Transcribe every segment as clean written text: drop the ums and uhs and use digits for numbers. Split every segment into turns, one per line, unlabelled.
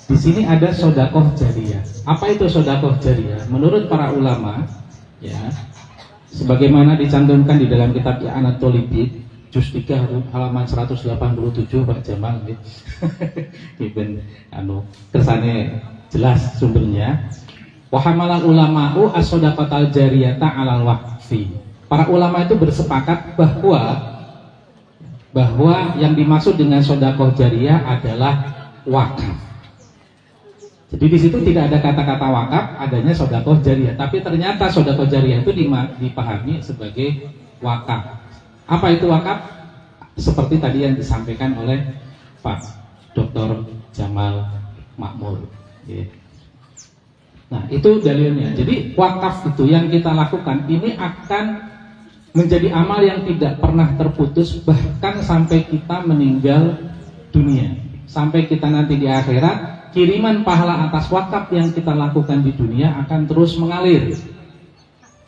Di sini ada sodakoh jariyah. Apa itu sodakoh jariyah? Menurut para ulama, ya, sebagaimana dicantumkan di dalam kitab I'anatul Thalibin, juz 3 halaman 187 Pak Jamal gitu. Ibn kersane jelas sumbernya. Wa hamala ulama'u as-shadaqatal jariyata 'alal waqfi. Para ulama itu bersepakat bahwa yang dimaksud dengan sedekah jariyah adalah wakaf. Jadi di situ tidak ada kata-kata wakaf, adanya sedekah jariyah. Tapi ternyata sedekah jariyah itu dipahami sebagai wakaf. Apa itu wakaf? Seperti tadi yang disampaikan oleh Pak Dr. Jamal Makmur. Nah, itu dalilnya. Jadi wakaf itu yang kita lakukan ini akan menjadi amal yang tidak pernah terputus bahkan sampai kita meninggal dunia. Sampai kita nanti di akhirat, kiriman pahala atas wakaf yang kita lakukan di dunia akan terus mengalir.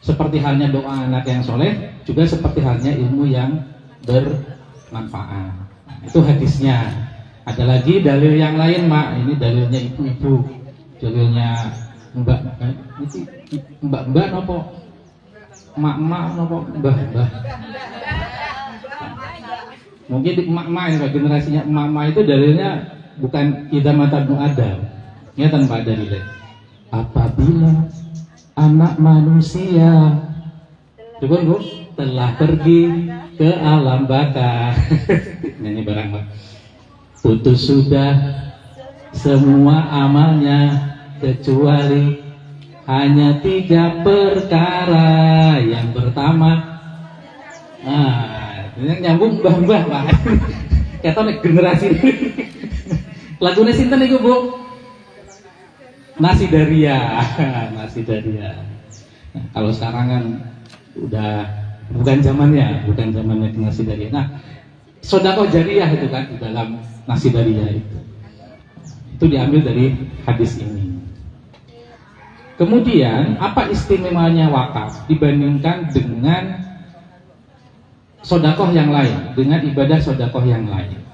Seperti halnya doa anak yang soleh, juga seperti halnya ilmu yang bermanfaat. Nah, itu hadisnya. Ada lagi dalil yang lain, Mak. Ini dalilnya ibu-ibu. Dalilnya mbak nopo, mak nopo, mbah. Mungkin emak-emak ini Pak, generasinya emak-emak itu dalilnya bukan idamatan mu'adab. Ingat Pak dalilnya. Apabila anak manusia telah pergi ke alam baka. Ini barang Pak. Putus sudah semua amalnya kecuali hanya 3 perkara. Yang pertama, yang nyambung mbah-mbah Pak. Kata generasi ini. Lagunya sinten iku Bu? Nasi Daria. Nasi Daria. Nah, kalau sekarang kan udah bukan zamannya Nasi Daria. Nah, sedekah jariyah itu kan di dalam Nasi Daria itu. Itu diambil dari hadis ini. Kemudian apa istimewanya wakaf dibandingkan dengan sedekah yang lain, dengan ibadah sedekah yang lain?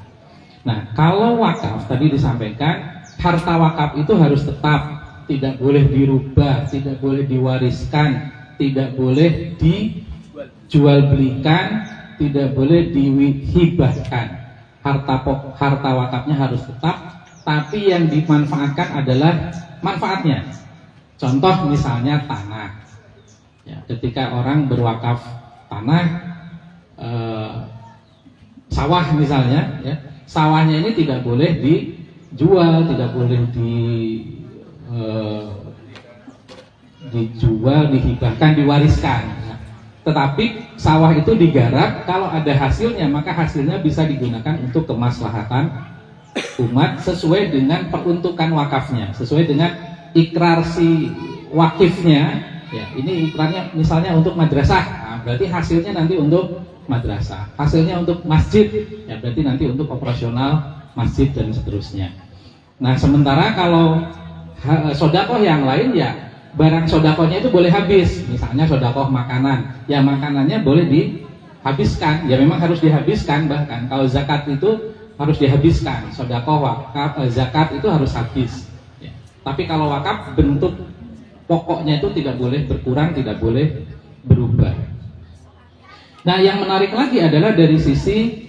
Nah, kalau wakaf tadi disampaikan, harta wakaf itu harus tetap, tidak boleh dirubah, tidak boleh diwariskan, tidak boleh dijual belikan, tidak boleh dihibahkan. Harta wakafnya harus tetap, tapi yang dimanfaatkan adalah manfaatnya. Contoh misalnya tanah. Ya, ketika orang berwakaf tanah, sawah misalnya, ya, sawahnya ini tidak boleh dijual, tidak boleh dijual, dihibahkan, diwariskan. Tetapi sawah itu digarap, kalau ada hasilnya maka hasilnya bisa digunakan untuk kemaslahatan umat sesuai dengan peruntukan wakafnya, sesuai dengan ikrar si wakifnya. Ya, ini ikrarnya misalnya untuk madrasah, nah, berarti hasilnya nanti untuk madrasah. Hasilnya untuk masjid, ya berarti nanti untuk operasional masjid dan seterusnya. Nah, sementara kalau sedekah yang lain, ya barang sedekahnya itu boleh habis. Misalnya sedekah makanan, ya makanannya boleh dihabiskan, ya memang harus dihabiskan. Bahkan kalau zakat itu harus dihabiskan, sedekah wakaf, zakat itu harus habis. Ya. Tapi kalau wakaf, bentuk pokoknya itu tidak boleh berkurang, tidak boleh berubah. Nah, yang menarik lagi adalah dari sisi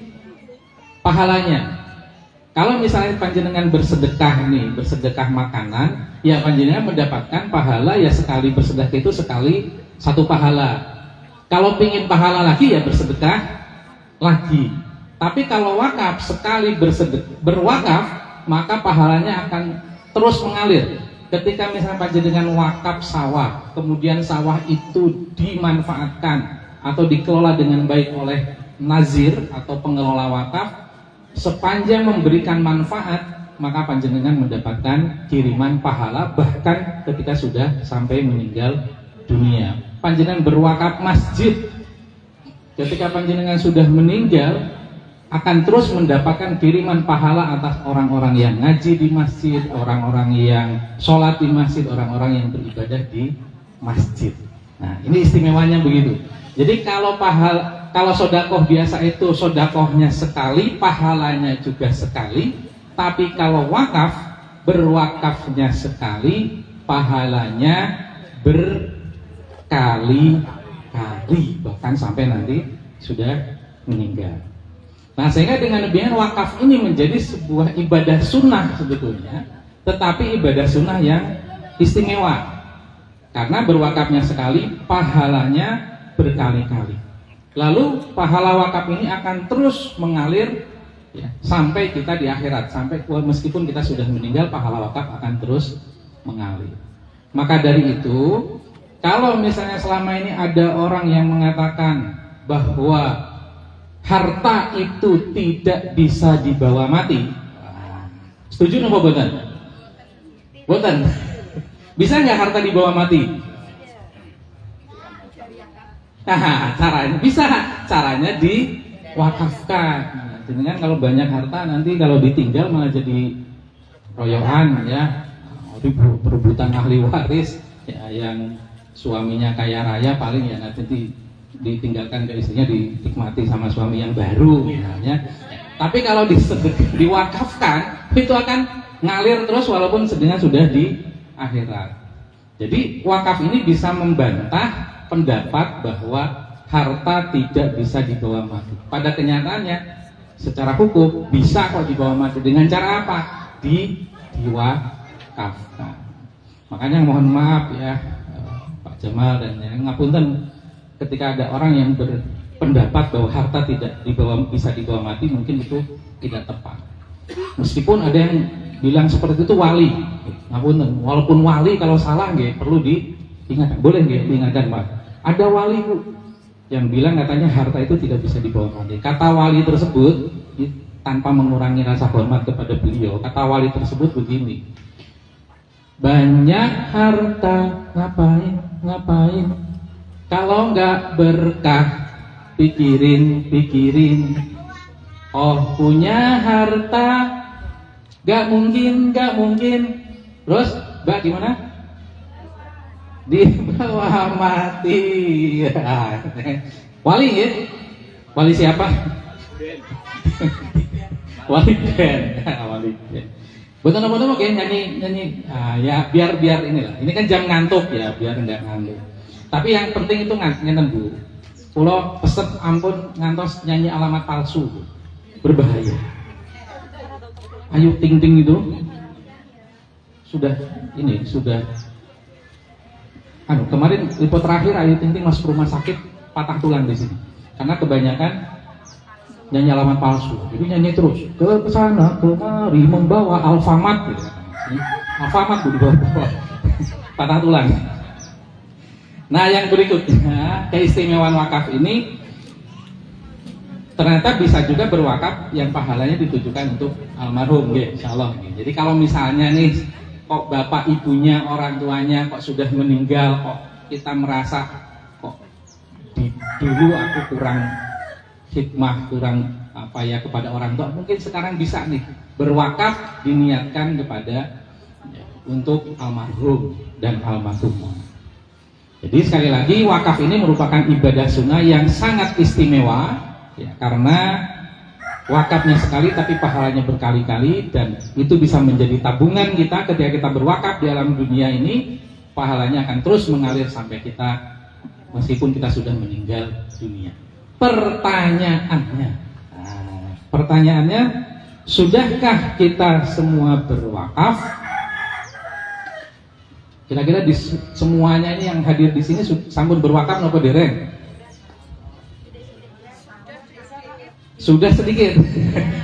pahalanya. Kalau misalnya panjenengan bersedekah nih, bersedekah makanan, ya panjenengan mendapatkan pahala, ya sekali bersedekah itu sekali 1 pahala. Kalau pingin pahala lagi, ya bersedekah lagi. Tapi kalau wakaf, sekali berwakaf, maka pahalanya akan terus mengalir. Ketika misalnya panjenengan wakaf sawah, kemudian sawah itu dimanfaatkan atau dikelola dengan baik oleh nazir atau pengelola wakaf, sepanjang memberikan manfaat, maka panjenengan mendapatkan kiriman pahala bahkan ketika sudah sampai meninggal dunia. Panjenengan berwakaf masjid, ketika panjenengan sudah meninggal, akan terus mendapatkan kiriman pahala atas orang-orang yang ngaji di masjid, orang-orang yang sholat di masjid, orang-orang yang beribadah di masjid. Nah, ini istimewanya begitu. Jadi kalau sedekah biasa itu sedekahnya sekali, pahalanya juga sekali. Tapi kalau wakaf berwakafnya sekali, pahalanya berkali-kali, bahkan sampai nanti sudah meninggal. Nah, sehingga dengan demikian wakaf ini menjadi sebuah ibadah sunnah sebetulnya, tetapi ibadah sunnah yang istimewa. Karena berwakafnya sekali, pahalanya berkali-kali. Lalu pahala wakaf ini akan terus mengalir ya, sampai kita di akhirat, sampai meskipun kita sudah meninggal, pahala wakaf akan terus mengalir. Maka dari itu, kalau misalnya selama ini ada orang yang mengatakan bahwa harta itu tidak bisa dibawa mati, setuju nopo boten? Boten. Bisa nggak harta dibawa mati? Nah, caranya bisa, caranya diwakafkan. Jadi kan kalau banyak harta nanti kalau ditinggal malah jadi royoan ya, perebutan ahli waris ya, yang suaminya kaya raya paling ya nanti ditinggalkan ke istrinya, dinikmati sama suami yang baru misalnya. Tapi kalau diwakafkan itu akan ngalir terus walaupun sedangkan sudah di akhirat. Jadi wakaf ini bisa membantah pendapat bahwa harta tidak bisa dibawa mati. Pada kenyataannya secara hukum bisa kok dibawa mati. Dengan cara apa? Diwakafkan. Makanya mohon maaf ya Pak Jamal dan yang ngapunten, ketika ada orang yang berpendapat bahwa harta tidak bisa dibawa mati, mungkin itu tidak tepat. Meskipun ada yang bilang seperti itu wali, ngapunten, walaupun wali kalau salah nggih perlu diingatkan, boleh nggih diingatkan Pak. Ada wali yang bilang katanya harta itu tidak bisa dibawa mati. Kata wali tersebut tanpa mengurangi rasa hormat kepada beliau, kata wali tersebut begini: banyak harta ngapain kalau nggak berkah, pikirin. Oh punya harta, nggak mungkin. Terus, Mbak gimana? Dibawa mati. Wali ya? Wali siapa? Wali Ben. Wali Ben. Betul-betul oke nyanyi. Ya biar inilah. Ini kan jam ngantuk ya, biar nggak ngantuk. Tapi yang penting itu ngeten Bu. Kula pesen ampun ngantos nyanyi alamat palsu. Berbahaya. Ayu Ting Ting itu sudah kemarin liput terakhir Ayu Ting Ting masuk rumah sakit patah tulang di sini. Karena kebanyakan nyanyi alamat palsu. Jadi nyanyi terus ke sana kemari membawa Alfamart gitu. Alfamart dibawa patah tulang. Nah, yang berikutnya, keistimewaan wakaf ini ternyata bisa juga berwakaf yang pahalanya ditujukan untuk almarhum, insyaallah. Jadi kalau misalnya nih, kok bapak ibunya, orang tuanya kok sudah meninggal, kok kita merasa kok dulu aku kurang hikmah, kurang kepada orang tua, mungkin sekarang bisa nih berwakaf diniatkan kepada untuk almarhum dan almarhumah. Jadi sekali lagi wakaf ini merupakan ibadah sunnah yang sangat istimewa ya, karena wakafnya sekali tapi pahalanya berkali-kali, dan itu bisa menjadi tabungan kita ketika kita berwakaf di alam dunia ini, pahalanya akan terus mengalir sampai kita meskipun kita sudah meninggal dunia. Pertanyaannya, sudahkah kita semua berwakaf? Kira-kira di semuanya ini yang hadir di sini sampun berwakaf nopo dereng? Sudah sedikit.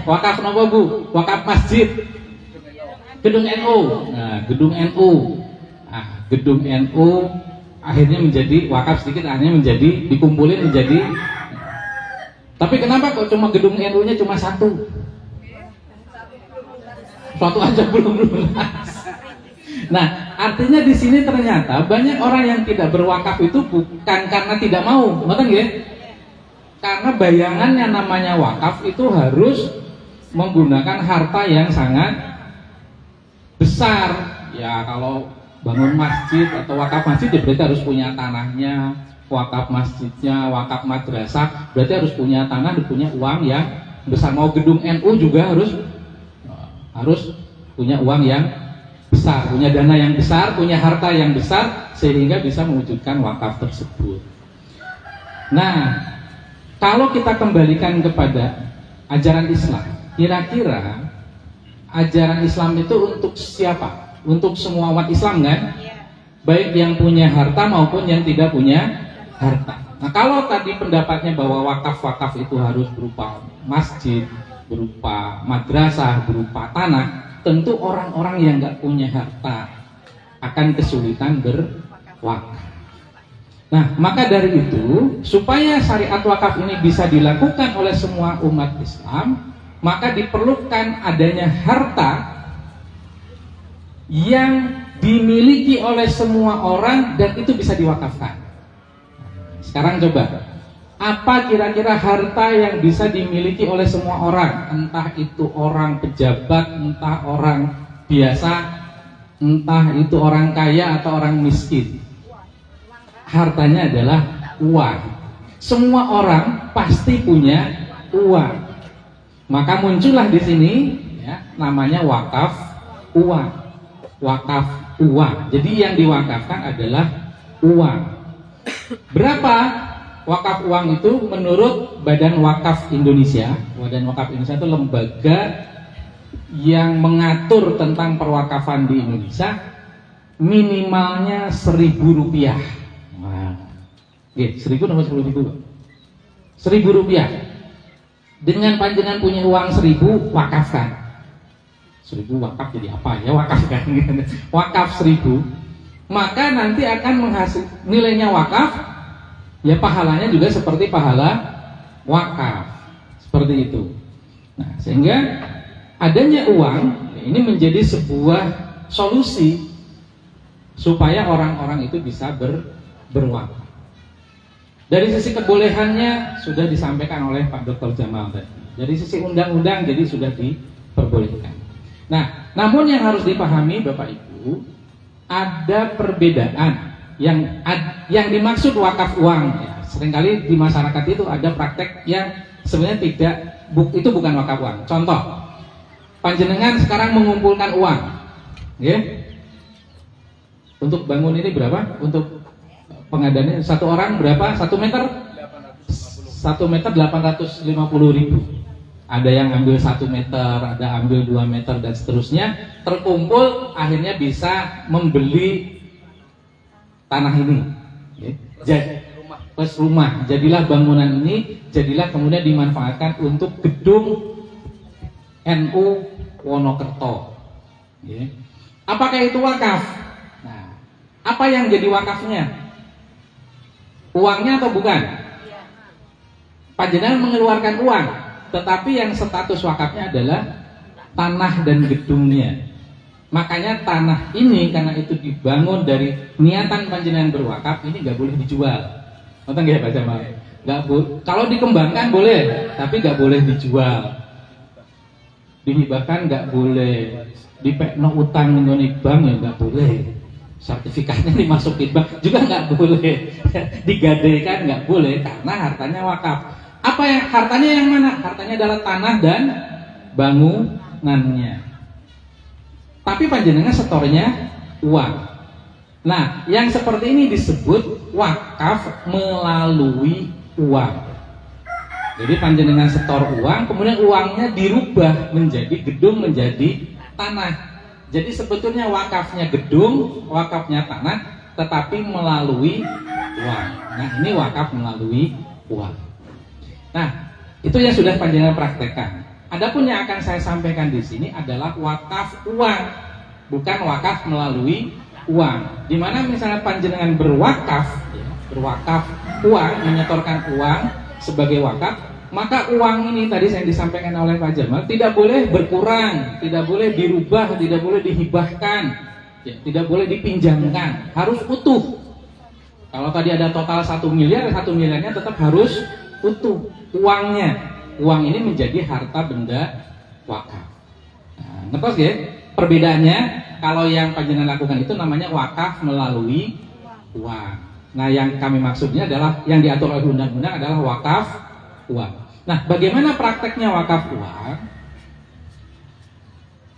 Wakaf nopo Bu? Wakaf masjid. Gedung NU. Nah, gedung NU. Gedung NU akhirnya menjadi wakaf sedikit, akhirnya menjadi dikumpulin menjadi. Tapi kenapa kok cuma gedung NU-nya cuma satu? Suatu aja belum lunas. Nah, artinya di sini ternyata banyak orang yang tidak berwakaf itu bukan karena tidak mau, ngerti nggih? Karena bayangannya namanya wakaf itu harus menggunakan harta yang sangat besar. Ya kalau bangun masjid atau wakaf masjid ya berarti harus punya tanahnya, wakaf masjidnya, wakaf madrasah berarti harus punya tanah dan punya uang yang besar. Mau gedung NU juga harus punya uang yang besar, punya dana yang besar, punya harta yang besar, sehingga bisa mewujudkan wakaf tersebut. Nah, kalau kita kembalikan kepada ajaran Islam, kira-kira ajaran Islam itu untuk siapa? Untuk semua umat Islam kan? Baik yang punya harta maupun yang tidak punya harta. Nah, kalau tadi pendapatnya bahwa wakaf-wakaf itu harus berupa masjid, berupa madrasah, berupa tanah, tentu orang-orang yang nggak punya harta akan kesulitan berwakaf. Nah, maka dari itu, supaya syariat wakaf ini bisa dilakukan oleh semua umat Islam, maka diperlukan adanya harta yang dimiliki oleh semua orang dan itu bisa diwakafkan. Sekarang coba, apa kira-kira harta yang bisa dimiliki oleh semua orang? Entah itu orang pejabat, entah orang biasa, entah itu orang kaya atau orang miskin. Hartanya adalah uang. Semua orang pasti punya uang. Maka muncullah di sini ya, namanya wakaf uang. Wakaf uang. Jadi yang diwakafkan adalah uang. Berapa wakaf uang itu menurut Badan Wakaf Indonesia? Badan Wakaf Indonesia itu lembaga yang mengatur tentang perwakafan di Indonesia. Minimalnya Rp1.000. Nah, 1.000 nomor 10.000. Rp1.000. Dengan panjenengan punya uang 1.000, wakafkan. 1.000 wakaf jadi apa ya, wakafkan. Wakaf 1.000, maka nanti akan menghasil nilainya wakaf, ya pahalanya juga seperti pahala wakaf, seperti itu. Nah, sehingga adanya uang ini menjadi sebuah solusi supaya orang-orang itu bisa berwakaf. Dari sisi kebolehannya sudah disampaikan oleh Pak Dr. Jamal tadi. Dari sisi undang-undang jadi sudah diperbolehkan. Nah, namun yang harus dipahami Bapak Ibu, ada perbedaan yang dimaksud wakaf uang. Ya, seringkali di masyarakat itu ada praktek yang sebenarnya itu bukan wakaf uang. Contoh, panjenengan sekarang mengumpulkan uang, ya, untuk bangun ini berapa? Untuk pengadaannya satu orang berapa? 1 meter? 1 meter 850.000. Ada yang ambil 1 meter, ada ambil 2 meter dan seterusnya. Terkumpul akhirnya bisa membeli tanah ini. Jadi rumah. Jadilah bangunan ini, jadilah kemudian dimanfaatkan untuk gedung NU Wonokerto. Apakah itu wakaf? Nah, apa yang jadi wakafnya? Uangnya atau bukan? Panjenengan mengeluarkan uang, tetapi yang status wakafnya adalah tanah dan gedungnya. Makanya tanah ini karena itu dibangun dari niatan panjenengan berwakaf, ini nggak boleh dijual. Ngerti nggak Pak Jamal? Nggak boleh. Kalau dikembangkan boleh, tapi nggak boleh dijual. Dihibahkan nggak boleh. Dipekno utang ngene bank ya nggak boleh. Sertifikatnya dimasukin bank juga nggak boleh. Digadaikan nggak boleh karena hartanya wakaf. Apa yang hartanya yang mana? Hartanya adalah tanah dan bangunannya. Tapi panjenengan setornya uang. Nah, yang seperti ini disebut wakaf melalui uang. Jadi panjenengan setor uang, kemudian uangnya dirubah menjadi gedung, menjadi tanah. Jadi sebetulnya wakafnya gedung, wakafnya tanah, tetapi melalui uang. Nah, ini wakaf melalui uang. Nah, itu yang sudah panjenengan praktekkan. Adapun yang akan saya sampaikan di sini adalah wakaf uang, bukan wakaf melalui uang. Di mana misalnya panjenengan berwakaf, berwakaf uang, menyetorkan uang sebagai wakaf, maka uang ini tadi saya disampaikan oleh Pak Jamal tidak boleh berkurang, tidak boleh dirubah, tidak boleh dihibahkan, tidak boleh dipinjamkan, harus utuh. Kalau tadi ada total 1 miliar, 1 miliarnya tetap harus utuh uangnya. Uang ini menjadi harta benda wakaf. Nah, ngertos ya? Perbedaannya, kalau yang panjenengan lakukan itu namanya wakaf melalui uang. Nah, yang kami maksudnya adalah yang diatur oleh undang-undang adalah wakaf uang. Nah, bagaimana prakteknya wakaf uang?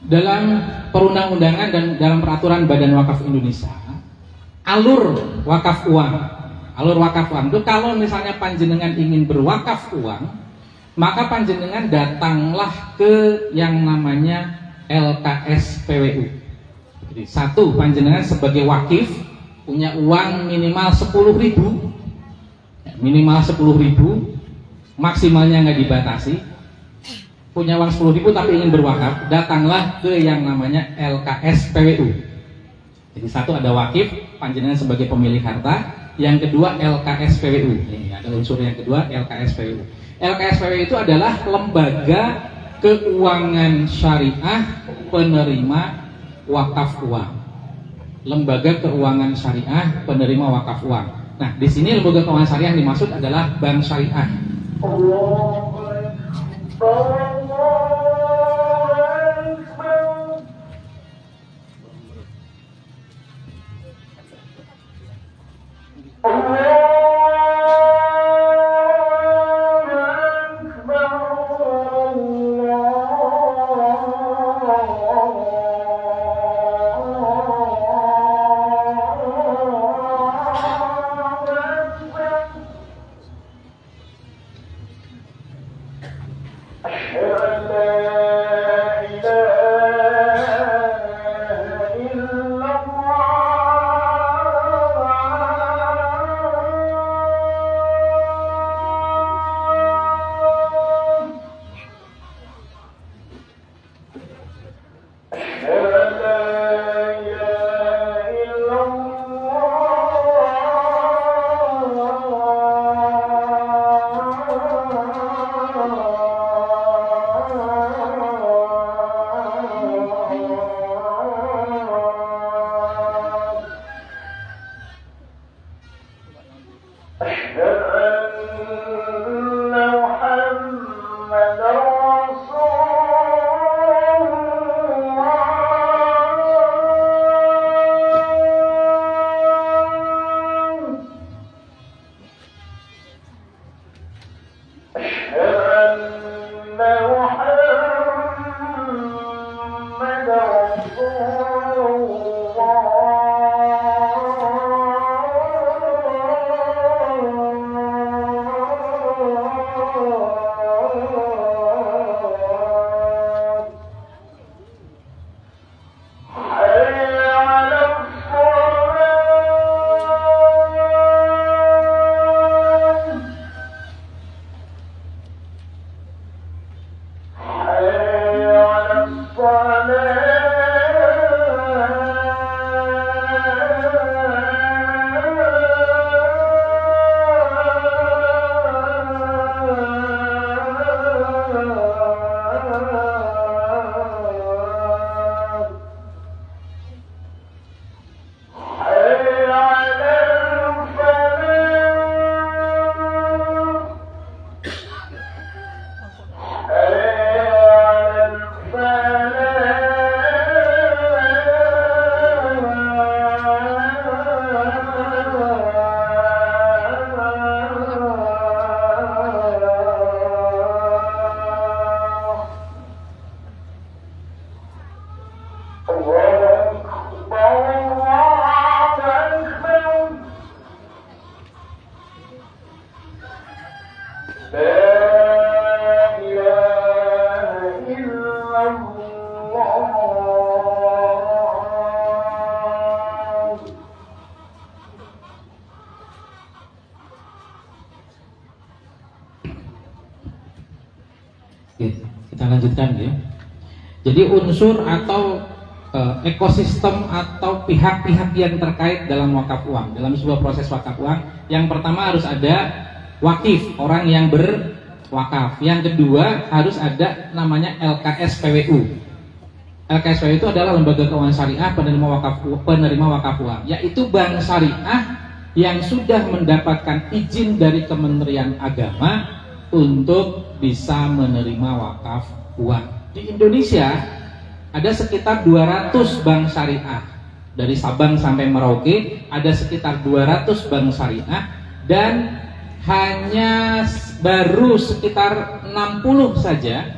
Dalam perundang-undangan dan dalam peraturan Badan Wakaf Indonesia, alur wakaf uang itu kalau misalnya panjenengan ingin berwakaf uang, maka panjenengan datanglah ke yang namanya LKS PWU. Jadi satu, panjenengan sebagai wakif punya uang minimal 10.000, maksimalnya nggak dibatasi. Punya uang 10.000 tapi ingin berwakaf, datanglah ke yang namanya LKS PWU. Jadi satu, ada wakif, panjenengan sebagai pemilik harta. Yang kedua, LKS PWU. Ini ada unsur yang kedua, LKS PWU. LKS PWU itu adalah lembaga keuangan syariah penerima wakaf uang. Lembaga keuangan syariah penerima wakaf uang. Nah, di sini lembaga keuangan syariah yang dimaksud adalah bank syariah. Kita lanjutkan ya. Jadi unsur atau ekosistem atau pihak-pihak yang terkait dalam wakaf uang, dalam sebuah proses wakaf uang, yang pertama harus ada wakif, orang yang berwakaf. Yang kedua harus ada namanya LKS PWU. LKS PWU itu adalah lembaga keuangan syariah penerima wakaf uang, yaitu bank syariah yang sudah mendapatkan izin dari Kementerian Agama untuk bisa menerima wakaf uang. Di Indonesia ada sekitar 200 bank syariah. Dari Sabang sampai Merauke ada sekitar 200 bank syariah, dan hanya baru sekitar 60 saja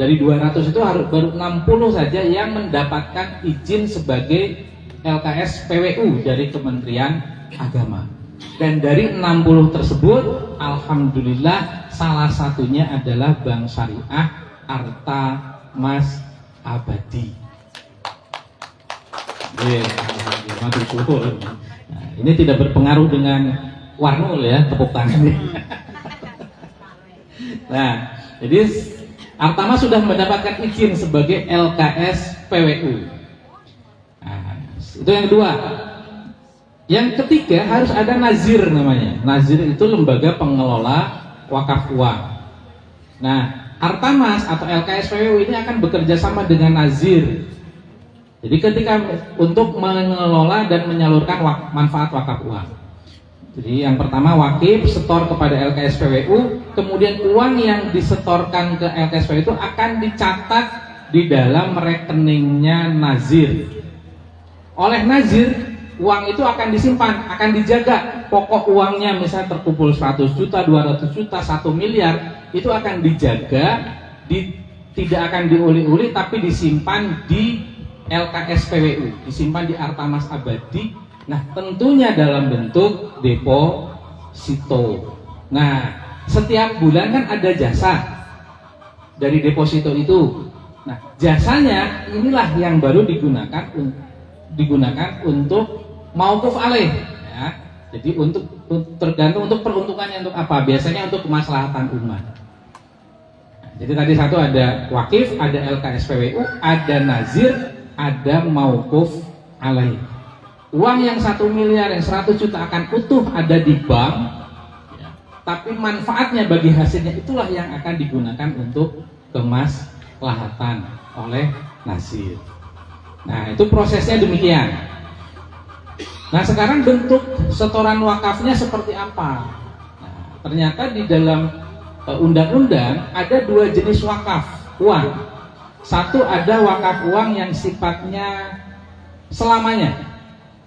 Dari 200 itu baru 60 saja yang mendapatkan izin sebagai LKS PWU dari Kementerian Agama. Dan dari 60 tersebut, alhamdulillah salah satunya adalah Bank Syariah Arta Mas Abadi. Nah, ini tidak berpengaruh dengan Warnul ya, tepuk tangan. Nah, jadi Artama sudah mendapatkan izin sebagai LKS PWU. Nah, itu yang kedua. Yang ketiga harus ada nazir namanya. Nazir itu lembaga pengelola wakaf uang. Nah, Artamas atau LKS PWU ini akan bekerja sama dengan nazir. Jadi ketika untuk mengelola dan menyalurkan manfaat wakaf uang. Jadi yang pertama wakif setor kepada LKS PWU, kemudian uang yang disetorkan ke LKS PWU itu akan dicatat di dalam rekeningnya nazir. Oleh nazir, uang itu akan disimpan, akan dijaga. Pokok uangnya misalnya terkumpul 100 juta, 200 juta, 1 miliar, itu akan dijaga, tidak akan diuli-uli, tapi disimpan di LKS PWU, disimpan di Artamas Abadi. Nah, tentunya dalam bentuk deposito. Nah, setiap bulan kan ada jasa dari deposito itu. Nah, jasanya inilah yang baru digunakan untuk mauquf alaih. Ya. Jadi tergantung untuk peruntukannya untuk apa? Biasanya untuk kemaslahatan umat. Nah, jadi tadi satu ada wakif, ada LKS PWU, ada nazir, ada mauquf alaih. Uang yang 1 miliar, yang 100 juta akan utuh ada di bank, ya, tapi manfaatnya bagi hasilnya itulah yang akan digunakan untuk kemaslahatan oleh nazir. Nah, itu prosesnya demikian. Nah, sekarang bentuk setoran wakafnya seperti apa? Nah, ternyata di dalam undang-undang ada 2 jenis wakaf uang. Satu ada wakaf uang yang sifatnya selamanya.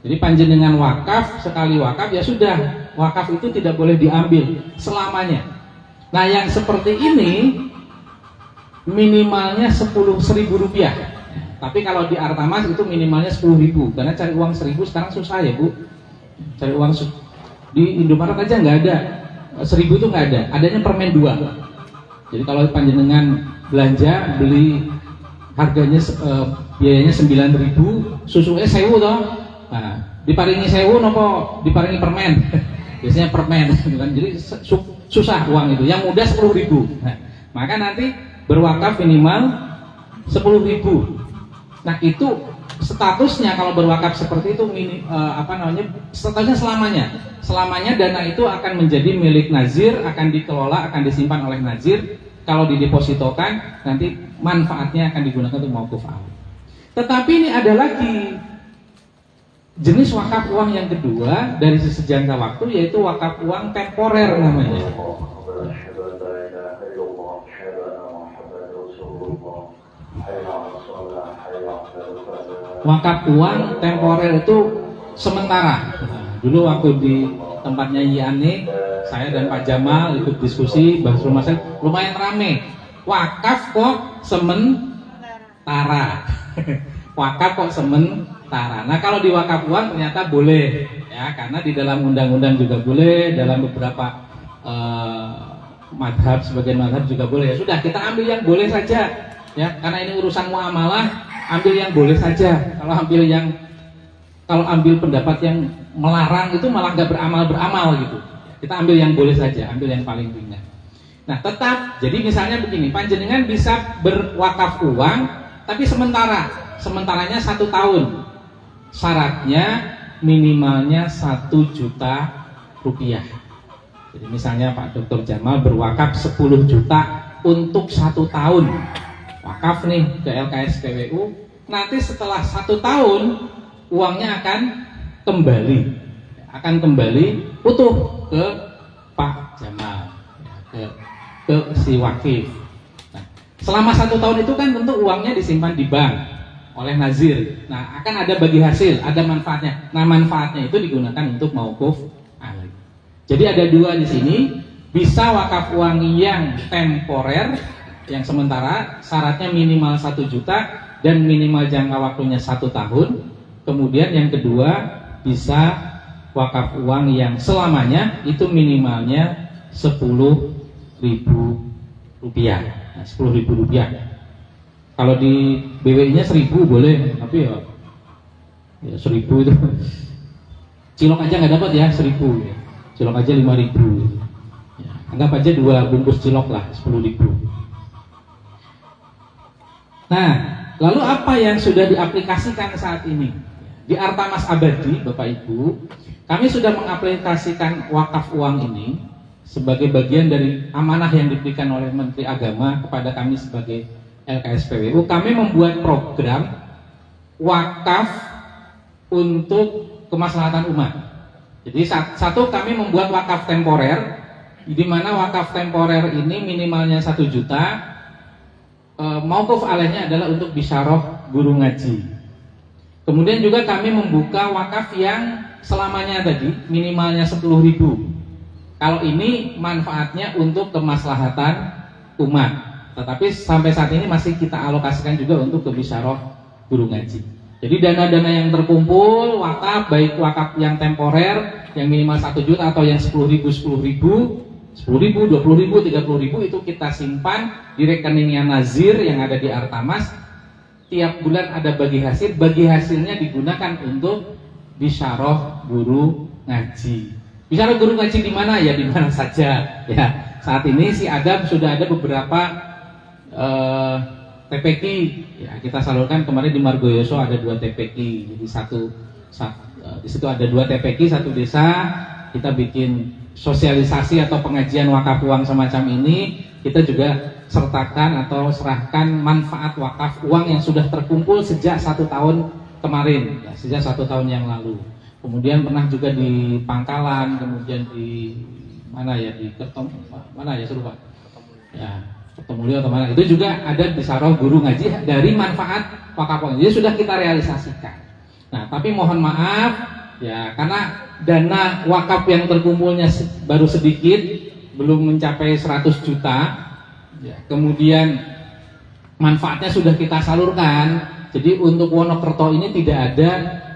Jadi panjenengan wakaf, sekali wakaf ya sudah, wakaf itu tidak boleh diambil selamanya. Nah, yang seperti ini minimalnya 10.000 rupiah. Tapi kalau di Artamas itu minimalnya 10.000, karena cari uang 1.000 sekarang susah ya Bu. Cari uang di Indomaret aja nggak ada, 1.000 itu nggak ada, adanya permen 2. Jadi kalau panjenengan belanja beli harganya biayanya 9.000, susunya 1.000 toh. Nah, diparingi 1.000 nopo diparingi permen. Biasanya permen kan. Jadi susah uang itu. Yang mudah 10.000. Nah, maka nanti berwakaf minimal 10.000. Nah, itu statusnya kalau berwakaf seperti itu statusnya selamanya. Selamanya dana itu akan menjadi milik nazir, akan dikelola, akan disimpan oleh nazir. Kalau didepositokan, nanti manfaatnya akan digunakan untuk mauquf alaih. Tetapi ini ada lagi jenis wakaf uang yang kedua dari sisi jangka waktu, yaitu wakaf uang temporer namanya. Wakaf uang temporer itu sementara. Dulu waktu di tempatnya Yiane, saya dan Pak Jamal ikut diskusi bahas rumah saya, lumayan rame. Wakaf kok sementara. Wakaf kok sementara. Nah, kalau di wakaf uang ternyata boleh, ya, karena di dalam undang-undang juga boleh, dalam beberapa madhab, sebagian madhab juga boleh. Ya sudah, kita ambil yang boleh saja, ya, karena ini urusan muamalah, ambil yang boleh saja. Kalau ambil pendapat yang melarang itu malah nggak beramal gitu. Kita ambil yang boleh saja, ambil yang paling ringan. Nah, tetap, jadi misalnya begini, panjenengan bisa berwakaf uang, tapi sementaranya 1 tahun. Syaratnya minimalnya 1 juta rupiah. Jadi misalnya Pak Dr. Jamal berwakaf 10 juta untuk 1 tahun. Wakaf nih ke LKS PWU. Nanti setelah 1 tahun uangnya akan kembali utuh ke Pak Jamal, ke si wakif. Nah, selama 1 tahun itu kan tentu uangnya disimpan di bank oleh nazir. Nah, akan ada bagi hasil, ada manfaatnya. Nah, manfaatnya itu digunakan untuk mauquf alaih. Jadi ada 2 di sini, bisa wakaf uang yang temporer yang sementara syaratnya minimal 1 juta dan minimal jangka waktunya 1 tahun. Kemudian yang kedua bisa wakaf uang yang selamanya itu minimalnya 10.000 rupiah. Nah, 10.000 rupiah. Kalau di BWI-nya 1.000 boleh, tapi ya 1.000 itu cilok aja nggak dapat ya 1.000 ya. Cilok aja 5.000 ya, anggap aja 2 bungkus cilok lah 10.000. Nah, lalu apa yang sudah diaplikasikan saat ini? Di Artamas Abadi, Bapak Ibu, kami sudah mengaplikasikan wakaf uang ini sebagai bagian dari amanah yang diberikan oleh Menteri Agama kepada kami sebagai LKSPWU. Kami membuat program wakaf untuk kemaslahatan umat. Jadi satu, kami membuat wakaf temporer, di mana wakaf temporer ini minimalnya 1 juta. Mauquf alaihnya adalah untuk bisyarah guru ngaji. Kemudian juga kami membuka wakaf yang selamanya tadi minimalnya 10.000. Kalau ini manfaatnya untuk kemaslahatan umat, tetapi sampai saat ini masih kita alokasikan juga untuk bisyarah guru ngaji. Jadi dana-dana yang terkumpul wakaf, baik wakaf yang temporer yang minimal 1 juta atau yang 10.000, 20.000, 30.000 itu kita simpan di rekeningnya Nazir yang ada di Artamas. Tiap bulan ada bagi hasilnya digunakan untuk bisyarah guru ngaji. Bisyarah guru ngaji di mana ya? Di mana saja ya. Saat ini si Adam sudah ada beberapa TPQ ya, kita salurkan kemarin di Margoyoso ada 2 TPQ. Jadi di situ ada 2 TPQ, 1 desa. Kita bikin sosialisasi atau pengajian wakaf uang semacam ini. Kita juga sertakan atau serahkan manfaat wakaf uang yang sudah terkumpul sejak 1 tahun kemarin ya, sejak 1 tahun yang lalu. Kemudian pernah juga di Pangkalan, kemudian di mana ya, di Kertom, mana ya serupa ya, Ketemulyo atau mana, itu juga ada bisyarah guru ngaji dari manfaat wakaf uang. Jadi sudah kita realisasikan. Nah, tapi mohon maaf ya, karena dana wakaf yang terkumpulnya baru sedikit, belum mencapai 100 juta ya, kemudian manfaatnya sudah kita salurkan. Jadi untuk Wonokerto ini tidak ada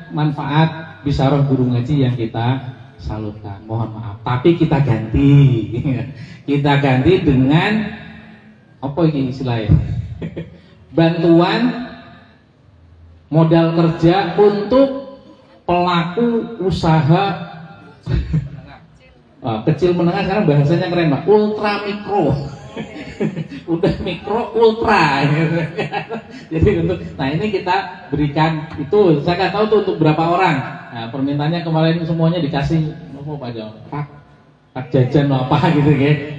manfaat bisyarah guru ngaji yang kita salurkan, mohon maaf. Tapi kita ganti kita ganti dengan apa ini istilahnya bantuan modal kerja untuk pelaku usaha kecil menengah. Sekarang bahasanya keren Pak, ultra mikro udah mikro ultra jadi untuk, nah ini kita berikan itu, saya nggak tahu tuh untuk berapa orang. Nah, permintaannya kemarin semuanya dikasih apa Pak Jawa, pak jajan apa gitu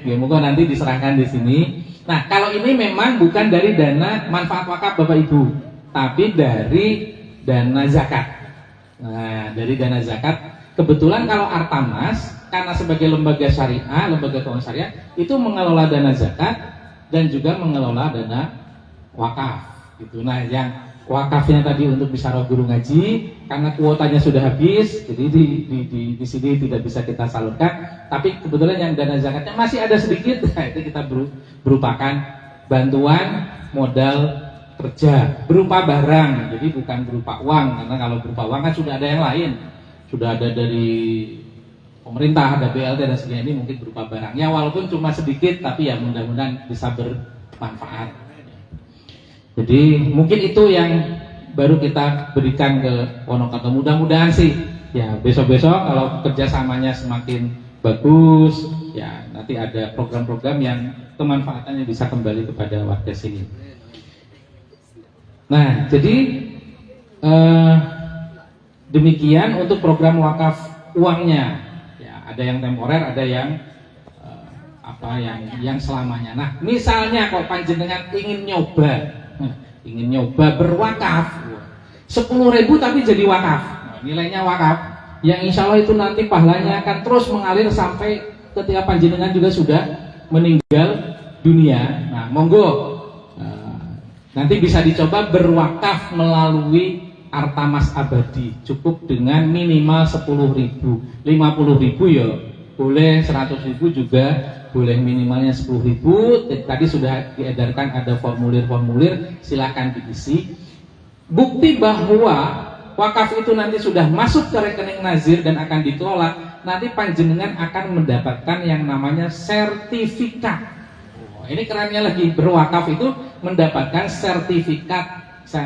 ya, mungkin nanti diserahkan di sini. Nah, kalau ini memang bukan dari dana manfaat wakaf Bapak Ibu, tapi dari dana zakat. Nah, dari dana zakat, kebetulan kalau Artamas karena sebagai lembaga syariah, lembaga keuangan syariah itu mengelola dana zakat dan juga mengelola dana wakaf. Gitu. Nah, yang wakafnya tadi untuk bisyarah guru ngaji karena kuotanya sudah habis, jadi di sini tidak bisa kita salurkan. Tapi kebetulan yang dana zakatnya masih ada sedikit, nah itu kita berupakan bantuan modal kerja berupa barang, jadi bukan berupa uang, karena kalau berupa uang kan sudah ada yang lain, sudah ada dari pemerintah, ada BLT dan sebagainya. Ini mungkin berupa barang ya, walaupun cuma sedikit, tapi ya mudah-mudahan bisa bermanfaat. Jadi mungkin itu yang baru kita berikan ke Wonokerto. Mudah-mudahan sih ya besok-besok kalau kerjasamanya semakin bagus ya, nanti ada program-program yang kemanfaatannya bisa kembali kepada warga sini. Nah, jadi demikian untuk program wakaf uangnya. Ya, ada yang temporer, ada yang yang selamanya. Nah, misalnya kok panjenengan ingin nyoba berwakaf 10.000 tapi jadi wakaf, nilainya wakaf, yang insya Allah itu nanti pahalanya akan terus mengalir sampai ketika panjenengan juga sudah meninggal dunia. Nah, monggo nanti bisa dicoba berwakaf melalui Artamas Abadi, cukup dengan minimal 10.000, 50.000 ya boleh, 100.000 juga boleh minimalnya 10.000. Tadi sudah diedarkan ada formulir-formulir, silakan diisi. Bukti bahwa wakaf itu nanti sudah masuk ke rekening nazir dan akan dikelola, nanti panjenengan akan mendapatkan yang namanya sertifikat. Ini kerennya lagi, berwakaf itu mendapatkan sertifikat,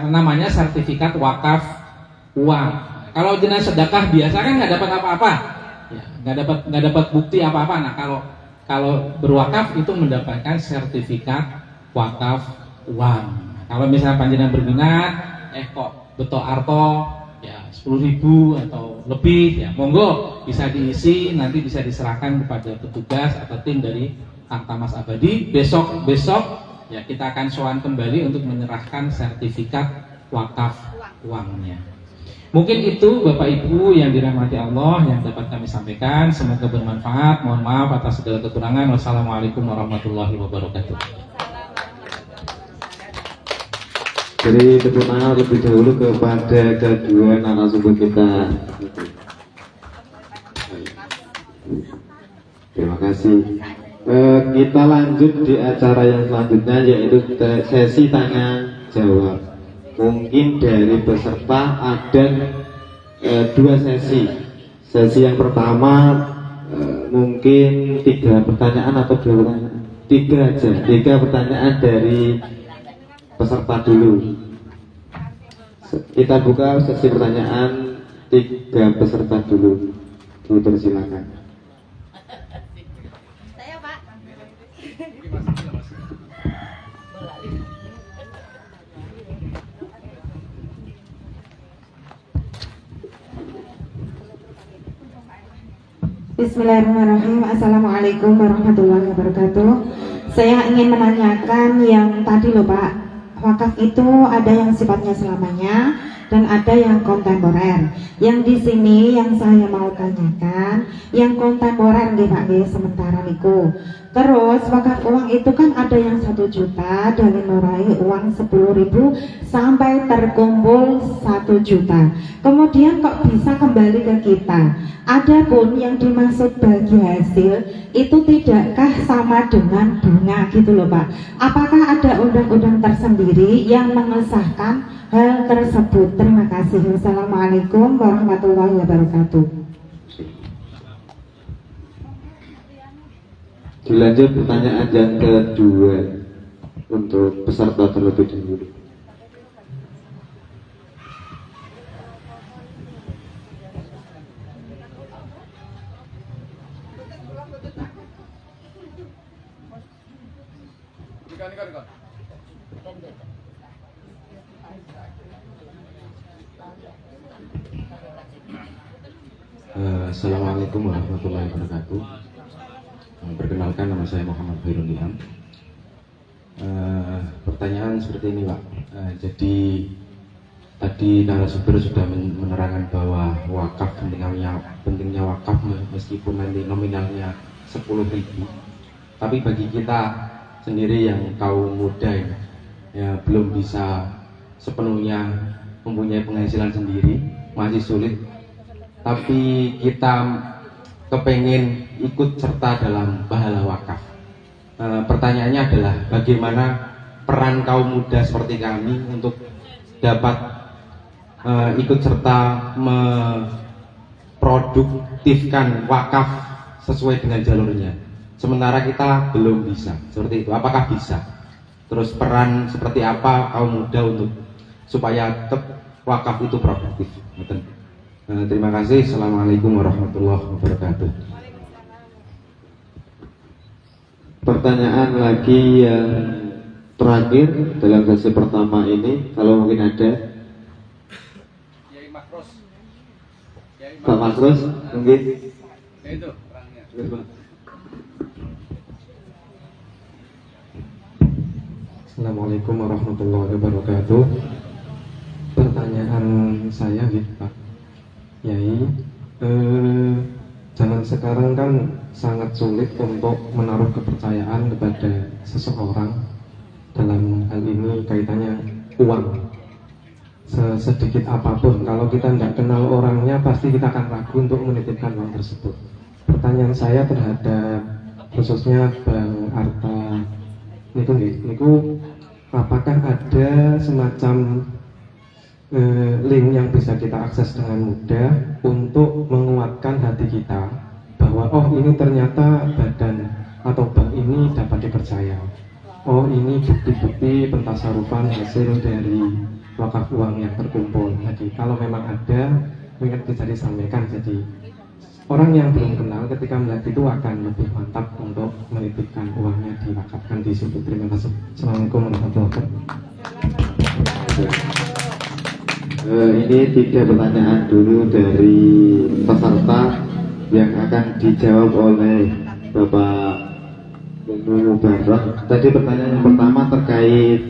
namanya sertifikat wakaf uang. Kalau jenazah sedekah biasa kan nggak dapat apa-apa, ya, nggak dapat bukti apa-apa. Nah kalau berwakaf itu mendapatkan sertifikat wakaf uang. Kalau misalnya panjenengan berminat, kok beto arto ya 10.000 atau lebih, ya monggo bisa diisi, nanti bisa diserahkan kepada petugas atau tim dari Akta Abadi. Besok ya kita akan sowan kembali untuk menyerahkan sertifikat wakaf uangnya. Mungkin itu Bapak Ibu yang dirahmati Allah yang dapat kami sampaikan. Semoga bermanfaat. Mohon maaf atas segala kekurangan. Wassalamualaikum warahmatullahi wabarakatuh.
Jadi tepuk tangan lebih dahulu kepada kedua narasumber kita. Terima kasih. Kita lanjut di acara yang selanjutnya, yaitu sesi tanya jawab. Mungkin dari peserta ada 2 sesi. Sesi yang pertama mungkin 3 pertanyaan atau 2 pertanyaan. 3 aja. 3 pertanyaan dari peserta dulu. Kita buka sesi pertanyaan 3 peserta dulu. Dipersilakan.
Saya Pak.
Bismillahirrahmanirrahim. Assalamualaikum warahmatullahi wabarakatuh. Saya ingin menanyakan yang tadi loh Pak, wakaf itu ada yang sifatnya selamanya dan ada yang kontemporer. Yang di sini yang saya mau tanyakan, yang kontemporer nggih Pak nggih sementara niku. Terus wakaf uang itu kan ada yang 1 juta dari mulai uang 10.000 sampai terkumpul 1 juta. Kemudian kok bisa kembali ke kita? Adapun yang dimaksud bagi hasil itu tidakkah sama dengan bunga gitu loh Pak? Apakah ada undang-undang tersendiri yang mengesahkan hal tersebut? Terima kasih. Wassalamualaikum warahmatullahi wabarakatuh.
Dilanjut pertanyaan yang kedua untuk peserta terlebih dahulu.
Assalamualaikum warahmatullahi wabarakatuh. Perkenalkan, nama saya Muhammad Khairul Niam. Pertanyaan seperti ini Pak. Jadi tadi narasumber sudah menerangkan bahwa wakaf pentingnya wakaf meskipun nanti nominalnya 10.000, tapi bagi kita sendiri yang kaum muda ya belum bisa sepenuhnya mempunyai penghasilan sendiri, masih sulit, tapi kita kepengen ikut serta dalam pahala wakaf. Pertanyaannya adalah bagaimana peran kaum muda seperti kami untuk dapat ikut serta memproduktifkan wakaf sesuai dengan jalurnya, sementara kita belum bisa seperti itu. Apakah bisa? Terus peran seperti apa kaum muda untuk supaya tetap wakaf itu produktif? Terima kasih. Assalamualaikum warahmatullahi wabarakatuh.
Pertanyaan lagi yang terakhir dalam sesi pertama ini, kalau mungkin ada. Pak Masros, mungkin.
Itu orangnya.
Assalamualaikum warahmatullahi wabarakatuh. Pertanyaan saya gitu Pak Yai, zaman sekarang kan sangat sulit untuk menaruh kepercayaan kepada seseorang dalam hal ini kaitannya uang. Sedikit apapun, kalau kita tidak kenal orangnya pasti kita akan ragu untuk menitipkan uang tersebut. Pertanyaan saya terhadap
khususnya Bang Arta niku apakah ada semacam link yang bisa kita akses dengan mudah untuk menguatkan hati kita bahwa oh ini ternyata badan atau bank ini dapat dipercaya, oh ini bukti-bukti pentasarufan hasil dari wakaf uang yang terkumpul. Jadi kalau memang ada, mungkin bisa disampaikan. Jadi orang yang belum kenal ketika melihat itu akan lebih mantap untuk menitipkan uangnya diwakafkan di situ. Terima kasih. Assalamualaikum warahmatullahi wabarakatuh.
Ini 3 pertanyaan dulu dari peserta yang akan dijawab oleh Bapak Mubarak. Tadi pertanyaan yang pertama terkait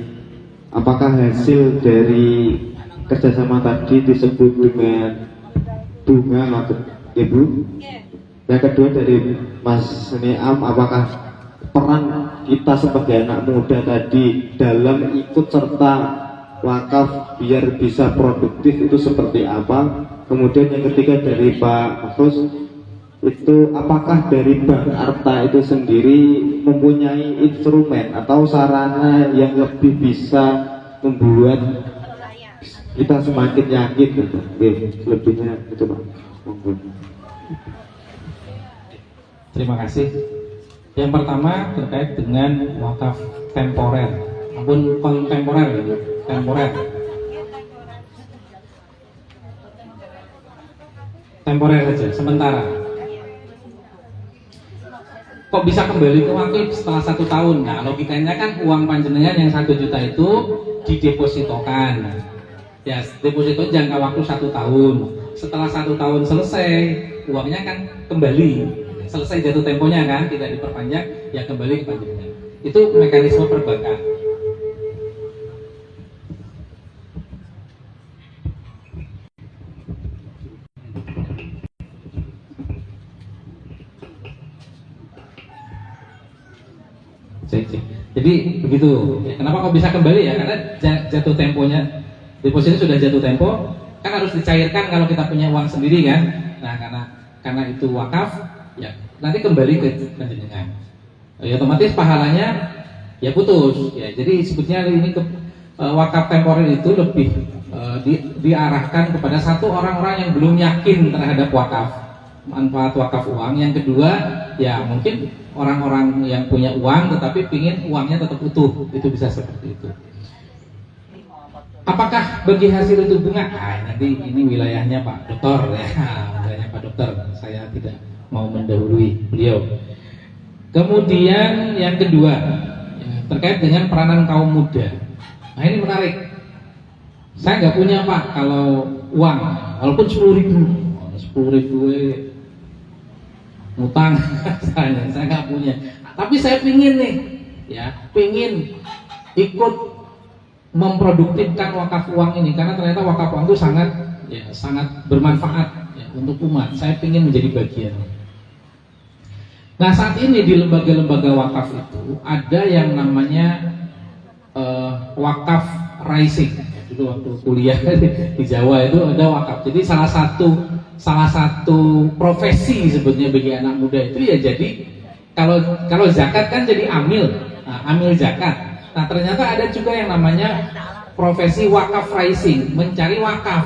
apakah hasil dari kerjasama tadi disebut dengan bunga Ibu? Yang kedua dari Mas Niam, apakah peran kita sebagai anak muda tadi dalam ikut serta wakaf biar bisa produktif itu seperti apa? Kemudian yang ketiga dari Pak Mahfuz, itu apakah dari Bang Arta itu sendiri mempunyai instrumen atau sarana yang lebih bisa membuat kita semakin yakin gitu. Oke, selebihnya itu Pak. Monggo.
Terima kasih. Yang pertama terkait dengan wakaf temporer maupun kontemporer, gitu. Temporer saja, sementara. Kok bisa kembali ke wakaf setelah 1 tahun? Nah, logikanya kan uang panjenengan yang 1 juta itu didepositokan. Ya, deposito jangka waktu 1 tahun. Setelah 1 tahun selesai, uangnya kan kembali. Selesai jatuh temponya kan, tidak diperpanjang, ya kembali ke panjenengan. Itu mekanisme perbankan. Jadi begitu. Ya, kenapa kok bisa kembali ya? Karena jatuh temponya, deposito sudah jatuh tempo, kan harus dicairkan kalau kita punya uang sendiri kan. Nah, karena itu wakaf, ya nanti kembali ke panjenengan. Ya otomatis pahalanya ya putus. Ya, jadi sebetulnya ini wakaf temporer itu lebih diarahkan kepada satu orang-orang yang belum yakin terhadap wakaf, manfaat wakaf uang. Yang kedua, ya mungkin orang-orang yang punya uang tetapi ingin uangnya tetap utuh, itu bisa seperti itu. Apakah bagi hasil itu bunga? Nanti ini wilayahnya Pak Dokter ya, wilayahnya Pak Dokter. Saya tidak mau mendahului beliau. Kemudian yang kedua, ya, terkait dengan peranan kaum muda. Nah ini menarik. Saya nggak punya Pak kalau uang, walaupun 10.000 ngutang saya nggak punya, tapi saya pingin nih, ya pingin ikut memproduktifkan wakaf uang ini karena ternyata wakaf uang itu sangat bermanfaat ya, untuk umat. Saya pingin menjadi bagian. Nah saat ini di lembaga-lembaga wakaf itu ada yang namanya wakaf rising. Dulu waktu kuliah di Jawa itu ada wakaf. Jadi salah satu profesi sebetulnya bagi anak muda itu ya jadi kalau zakat kan jadi amil zakat. Nah ternyata ada juga yang namanya profesi wakaf rising, mencari wakaf.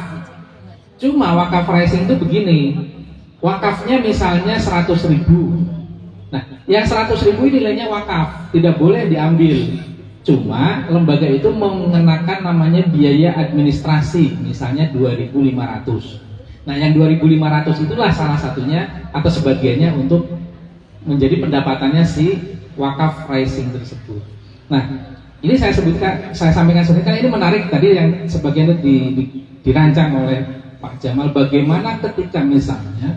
Cuma wakaf rising itu begini, wakafnya misalnya 100.000. Nah yang 100.000 nilainya wakaf, tidak boleh diambil. Cuma lembaga itu mengenakan namanya biaya administrasi, misalnya 2.500. Nah yang 2.500 itulah salah satunya atau sebagiannya untuk menjadi pendapatannya si wakaf rising tersebut. Nah ini saya sampaikan sedikit karena ini menarik tadi yang sebagian itu dirancang oleh Pak Jamal. Bagaimana ketika misalnya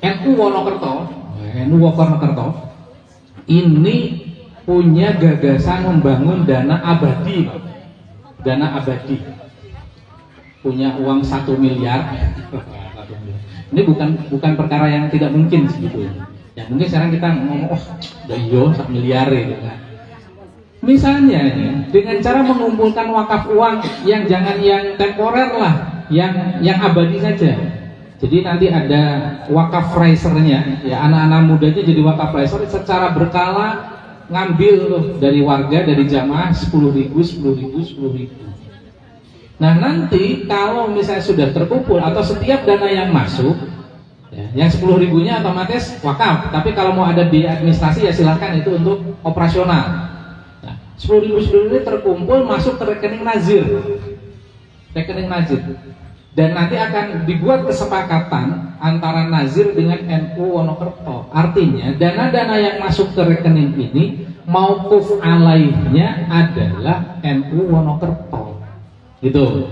NU Wonokerto ini punya gagasan membangun dana abadi, dana abadi, punya uang 1 miliar. Ini bukan perkara yang tidak mungkin sebetulnya. Ya mungkin sekarang kita ngomong, udah iyo 1 miliar gitu kan. Misalnya dengan cara mengumpulkan wakaf uang yang jangan yang temporer lah, yang abadi saja. Jadi nanti ada wakaf raisernya, ya anak-anak mudanya jadi wakaf raiser secara berkala ngambil dari warga, dari jamaah 10.000, 10.000, 10.000. Nah nanti kalau misalnya sudah terkumpul atau setiap dana yang masuk, ya, yang 10.000-nya otomatis wakaf. Tapi kalau mau ada biaya administrasi ya silahkan itu untuk operasional. Nah, 10.000 ini terkumpul masuk ke rekening nazir, dan nanti akan dibuat kesepakatan antara nazir dengan NU Wonokerto. Artinya dana-dana yang masuk ke rekening ini mauquf alaihnya adalah NU Wonokerto, gitu.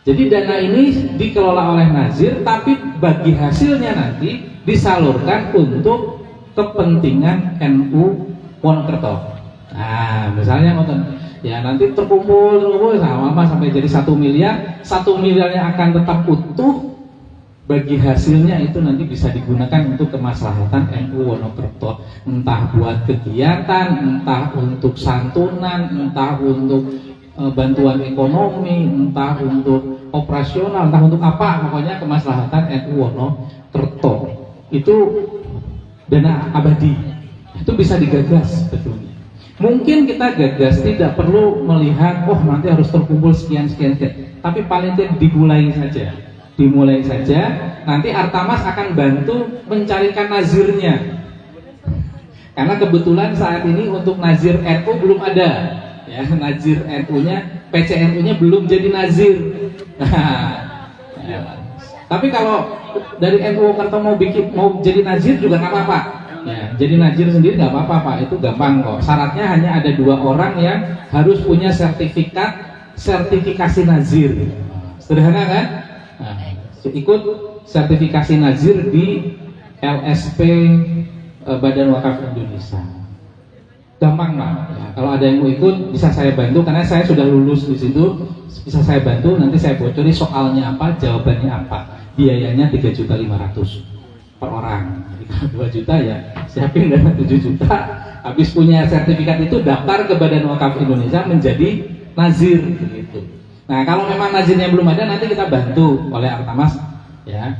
Jadi dana ini dikelola oleh nazir, tapi bagi hasilnya nanti disalurkan untuk kepentingan NU Wonokerto. Nah, misalnya ya nanti terkumpul sama sampai jadi 1 miliar, 1 miliarnya akan tetap utuh. Bagi hasilnya itu nanti bisa digunakan untuk kemaslahatan NU Wonokerto, entah buat kegiatan, entah untuk santunan, entah untuk bantuan ekonomi, entah untuk operasional, entah untuk apa, pokoknya kemaslahatan NU Wonokerto. Itu dana abadi, itu bisa digagas betulnya. Mungkin kita gagas tidak perlu melihat, oh nanti harus terkumpul sekian, tapi paling tidak dimulai saja. Nanti Artamas akan bantu mencarikan nazirnya, karena kebetulan saat ini untuk nazir NU belum ada, ya nazir NU-nya, PCNU-nya belum jadi nazir. Ya. Tapi kalau dari NU Wonokerto mau jadi nazir juga nggak apa-apa. Ya, jadi nazir sendiri nggak apa-apa Pak, itu gampang kok. Syaratnya hanya ada 2 orang yang harus punya sertifikasi nazir. Sederhana kan? Nah, ikut sertifikasi nazir di LSP Badan Wakaf Indonesia. Gampang Pak. Ya, kalau ada yang mau ikut bisa saya bantu karena saya sudah lulus di situ. Bisa saya bantu, nanti saya bocori soalnya apa, jawabannya apa. Biayanya 3.500.000 per orang. Jadi kalau 2 juta ya siapin dana 7 juta. Habis punya sertifikat itu daftar ke Badan Wakaf Indonesia menjadi nazir gitu. Nah, kalau memang nazirnya belum ada, nanti kita bantu oleh Artamas ya,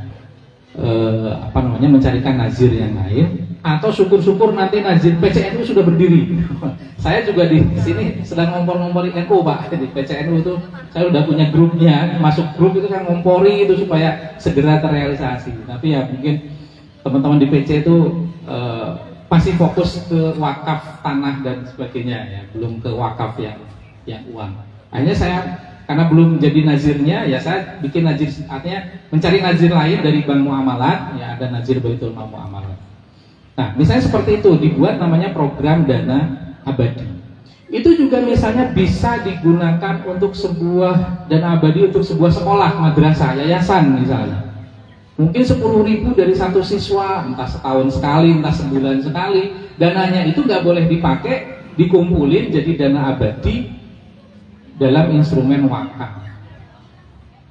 mencarikan nazir yang lain. Atau syukur-syukur nanti nazir PCNU sudah berdiri. Saya juga di sini sedang ngompor-ngomporin NU Pak. Di PCNU itu saya udah punya grupnya, masuk grup itu kan ngompori itu supaya segera terrealisasi. Tapi ya mungkin teman-teman di PC itu masih fokus ke wakaf tanah dan sebagainya ya, belum ke wakaf yang uang. Akhirnya saya karena belum jadi nazirnya, ya saya bikin nazir, artinya mencari nazir lain dari Bank Muamalat, ya ada nazir Baitul Mal Muamalat. Nah, misalnya seperti itu, dibuat namanya program dana abadi. Itu juga misalnya bisa digunakan untuk sebuah dana abadi untuk sebuah sekolah, madrasah, yayasan misalnya. Mungkin 10.000 dari satu siswa, entah setahun sekali, entah sebulan sekali. Dananya itu nggak boleh dipakai, dikumpulin jadi dana abadi dalam instrumen wakaf.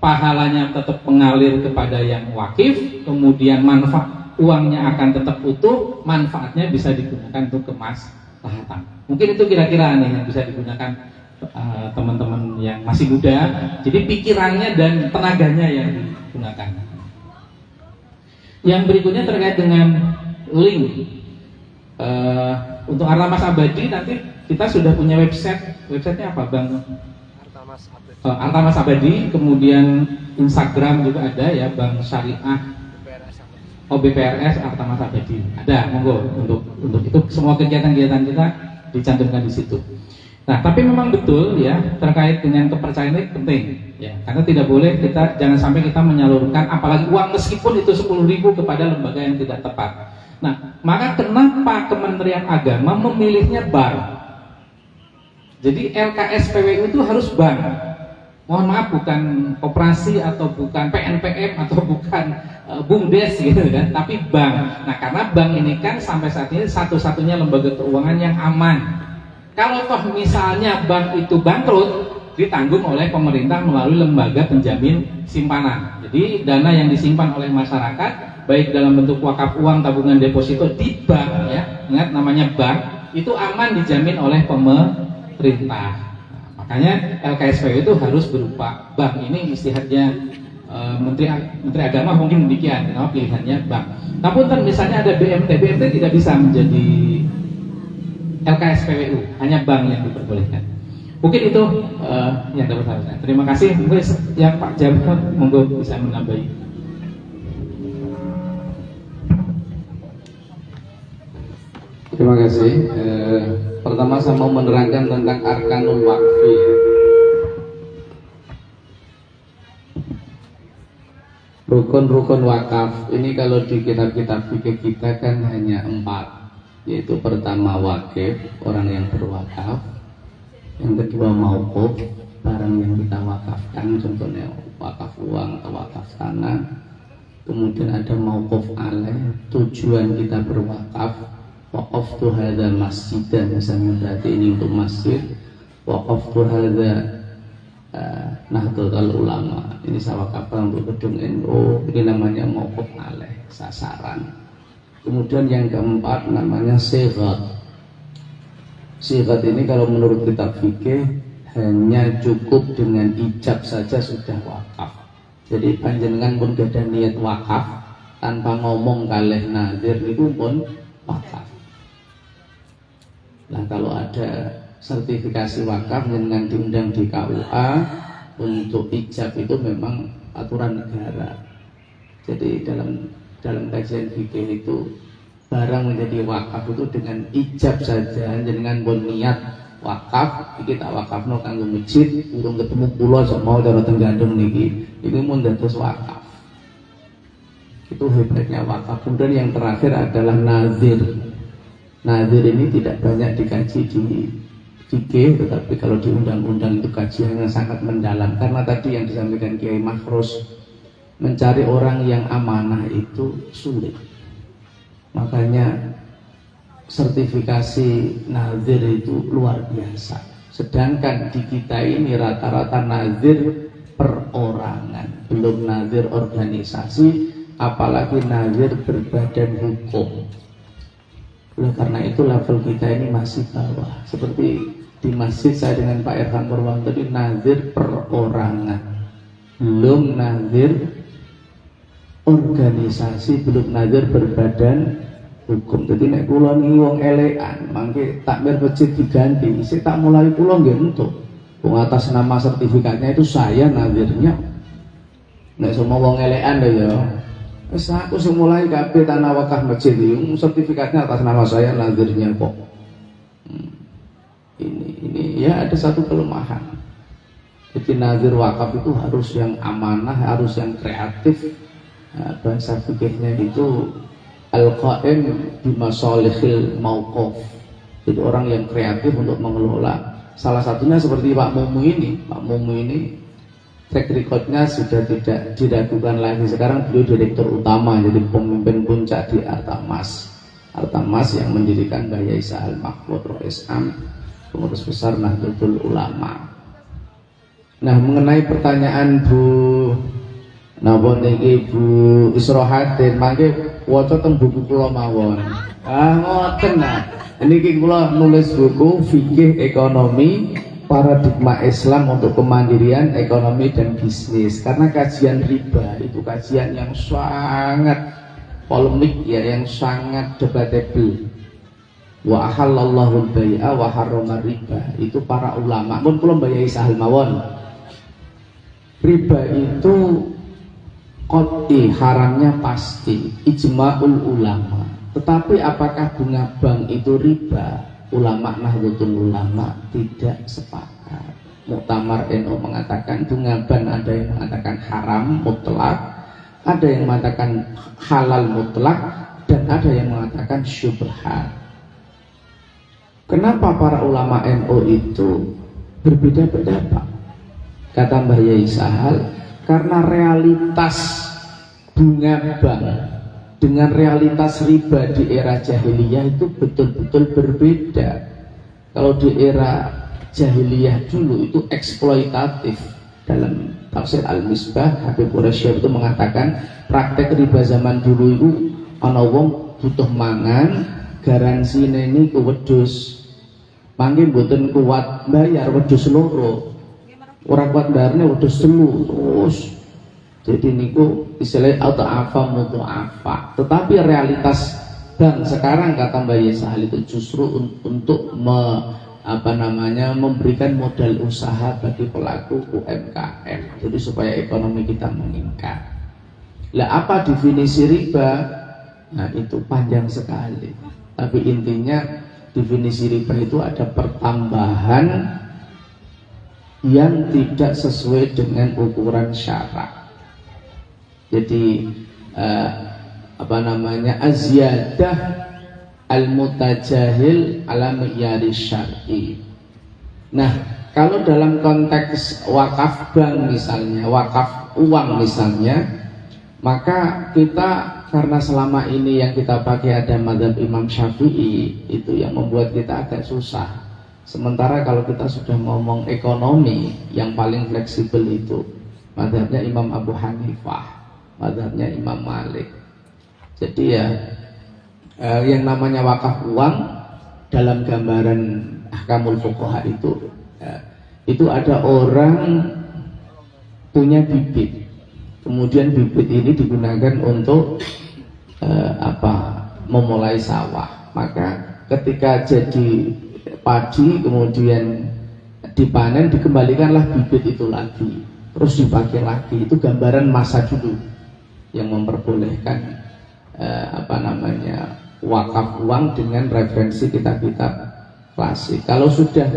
Pahalanya tetap mengalir kepada yang wakif, kemudian manfaat uangnya akan tetap utuh, manfaatnya bisa digunakan untuk kemaslahatan. Mungkin itu kira-kira nih yang bisa digunakan teman-teman yang masih muda. Jadi pikirannya dan tenaganya yang digunakan. Yang berikutnya terkait dengan link. Untuk Artamas Abadi nanti kita sudah punya websitenya apa Bang? Artamas Abadi, kemudian Instagram juga ada ya, Bank Syariah BPRS Artamas Abadi. Ada, monggo untuk itu semua kegiatan-kegiatan kita dicantumkan di situ. Nah, tapi memang betul ya terkait dengan kepercayaan ini penting ya, karena tidak boleh jangan sampai kita menyalurkan apalagi uang meskipun itu 10.000 kepada lembaga yang tidak tepat. Nah, maka kenapa Kementerian Agama memilihnya bank? Jadi LKSPWU itu harus bank. Mohon maaf, bukan koperasi atau bukan PNPM atau bukan BUMDes gitu kan, tapi bank. Nah, karena bank ini kan sampai saat ini satu-satunya lembaga keuangan yang aman. Kalau toh misalnya bank itu bangkrut, ditanggung oleh pemerintah melalui lembaga penjamin simpanan. Jadi dana yang disimpan oleh masyarakat, baik dalam bentuk wakaf uang, tabungan deposito di bank ya, ingat namanya bank, itu aman dijamin oleh pemerintah. Makanya LKSPWU itu harus berupa bank. Ini istihadnya Menteri Agama mungkin demikian, kenapa pilihannya bank. Namun kan misalnya ada BMT tidak bisa menjadi LKSPWU, hanya bank yang diperbolehkan. Mungkin itu yang dapat saya. Terima kasih. Mungkin yang Pak Jabar monggo bisa menambahi.
Terima kasih. Pertama saya mau menerangkan tentang arkanul wakfi. Rukun-rukun wakaf ini kalau di kitab-kitab fikih kita kan hanya 4, yaitu pertama wakif, orang yang berwakaf, yang kedua mauquf, barang yang kita wakafkan, contohnya wakaf uang atau wakaf tanah. Kemudian ada mauquf alaih, tujuan kita berwakaf, waqaftu hadza masjidan, misalnya berarti ini untuk masjid. Waqaftu hadza Nahdlatul Ulama, ini saya wakafkan untuk gedung NU, ini namanya mauquf alaih, sasaran. Kemudian yang keempat namanya sighat. Sighat ini kalau menurut kitab fikih hanya cukup dengan ijab saja sudah wakaf. Jadi panjenengan pun ada niat wakaf tanpa ngomong kalih nazir itu pun wakaf. Nah kalau ada sertifikasi wakaf dengan diundang di KUA untuk ijab itu memang aturan negara. Jadi dalam kajian fikih itu barang menjadi wakaf itu dengan ijab saja, dengan niat wakaf iki tak wakafno kanggo masjid, urung ketemu kula sok mau cara tenggandeng niki itu mun dados wakaf. Itu hebatnya wakaf. Kemudian yang terakhir adalah nazir. Nazir ini tidak banyak dikaji di fikih, tetapi kalau di undang-undang itu kajiannya sangat mendalam, karena tadi yang disampaikan Kiai Makhrus, mencari orang yang amanah itu sulit. Makanya sertifikasi nazir itu luar biasa. Sedangkan di kita ini rata-rata nazir perorangan, belum nazir organisasi, apalagi nazir berbadan hukum. Oleh karena itu level kita ini masih bawah. Seperti di masjid saya dengan Pak Irfan Purwanto tadi, nazir perorangan, belum nazir organisasi, belum nazir berbadan hukum. Jadi nek kula niki wong elekan, mangke takmir masjid diganti, isih tak mulai kula nggih entuk. Wong atas nama sertifikatnya itu saya nazirnya. Nek semua wong elekan lho ya. Wis aku sing mulai kabeh tanah wakaf masjid iki, sertifikatnya atas nama saya nazirnya kok. Ini ya ada satu kelemahan. Jadi nazir wakaf itu harus yang amanah, harus yang kreatif. Nah, bahasa fikihnya itu al-qaim bimasalihil mauquf. Jadi orang yang kreatif untuk mengelola. Salah satunya seperti Pak Mumu ini. Pak Mumu ini track recordnya sudah tidak diragukan lagi. Sekarang beliau direktur utama, jadi pemimpin puncak di Artamas. Artamas yang mendirikan Mbah Yai Sahal Mahfud Rois Am, pengurus besar Nahdlatul Ulama. Nah, mengenai pertanyaan Bu napa niki Bu Isrohatin, mangke waca teng buku kula mawon. Ngoten nah. Niki kula nulis buku fikih ekonomi paradigma Islam untuk kemandirian ekonomi dan bisnis. Karena kajian riba itu kajian yang sangat polemik ya, yang sangat debatable. Wa ahallallahu al-bai'a wa harrama riba. Itu para ulama. Mun kula mbayai sahal mawon. Riba itu qat'i, haramnya pasti, ijma'ul ulama. Tetapi apakah bunga bank itu riba? Ulama Nahdlatul Ulama tidak sepakat. Muktamar NU mengatakan bunga bank ada yang mengatakan haram mutlak, ada yang mengatakan halal mutlak, dan ada yang mengatakan syubhat. Kenapa para ulama NU itu berbeda pendapat? Kata Mbah Yai Sahal, karena realitas bunga bank dengan realitas riba di era jahiliyah itu betul-betul berbeda. Kalau di era jahiliyah dulu itu eksploitatif. Dalam tafsir Al-Misbah, Habib Quraisy itu mengatakan praktek riba zaman dulu itu ana wong butuh mangan, garansine ini ke wedhus. Mangke mboten kuat bayar wedhus loro. Ora kuat bayarne wedhus telu terus. Jadi niku istilahnya auto apa mutu apa. Tetapi realitas dan sekarang kata Mbak Yesahal itu justru untuk memberikan modal usaha bagi pelaku UMKM. Jadi supaya ekonomi kita meningkat. Lah apa definisi riba? Nah itu panjang sekali. Tapi intinya definisi riba itu ada pertambahan yang tidak sesuai dengan ukuran syarak. Jadi azyadah al-mutajahil ala mi'yari syar'i. Nah, kalau dalam konteks wakaf bank misalnya, wakaf uang misalnya, maka kita karena selama ini yang kita pakai ada mazhab Imam Syafi'i, itu yang membuat kita agak susah. Sementara kalau kita sudah ngomong ekonomi, yang paling fleksibel itu mazhabnya Imam Abu Hanifah, mazhabnya Imam Malik. Jadi ya yang namanya wakaf uang dalam gambaran ahkamul fuqaha itu ada orang punya bibit, kemudian bibit ini digunakan untuk memulai sawah. Maka ketika jadi padi kemudian dipanen, dikembalikanlah bibit itu lagi, terus dipakai lagi. Itu gambaran masa dulu yang memperbolehkan wakaf uang dengan referensi kitab-kitab klasik. Kalau sudah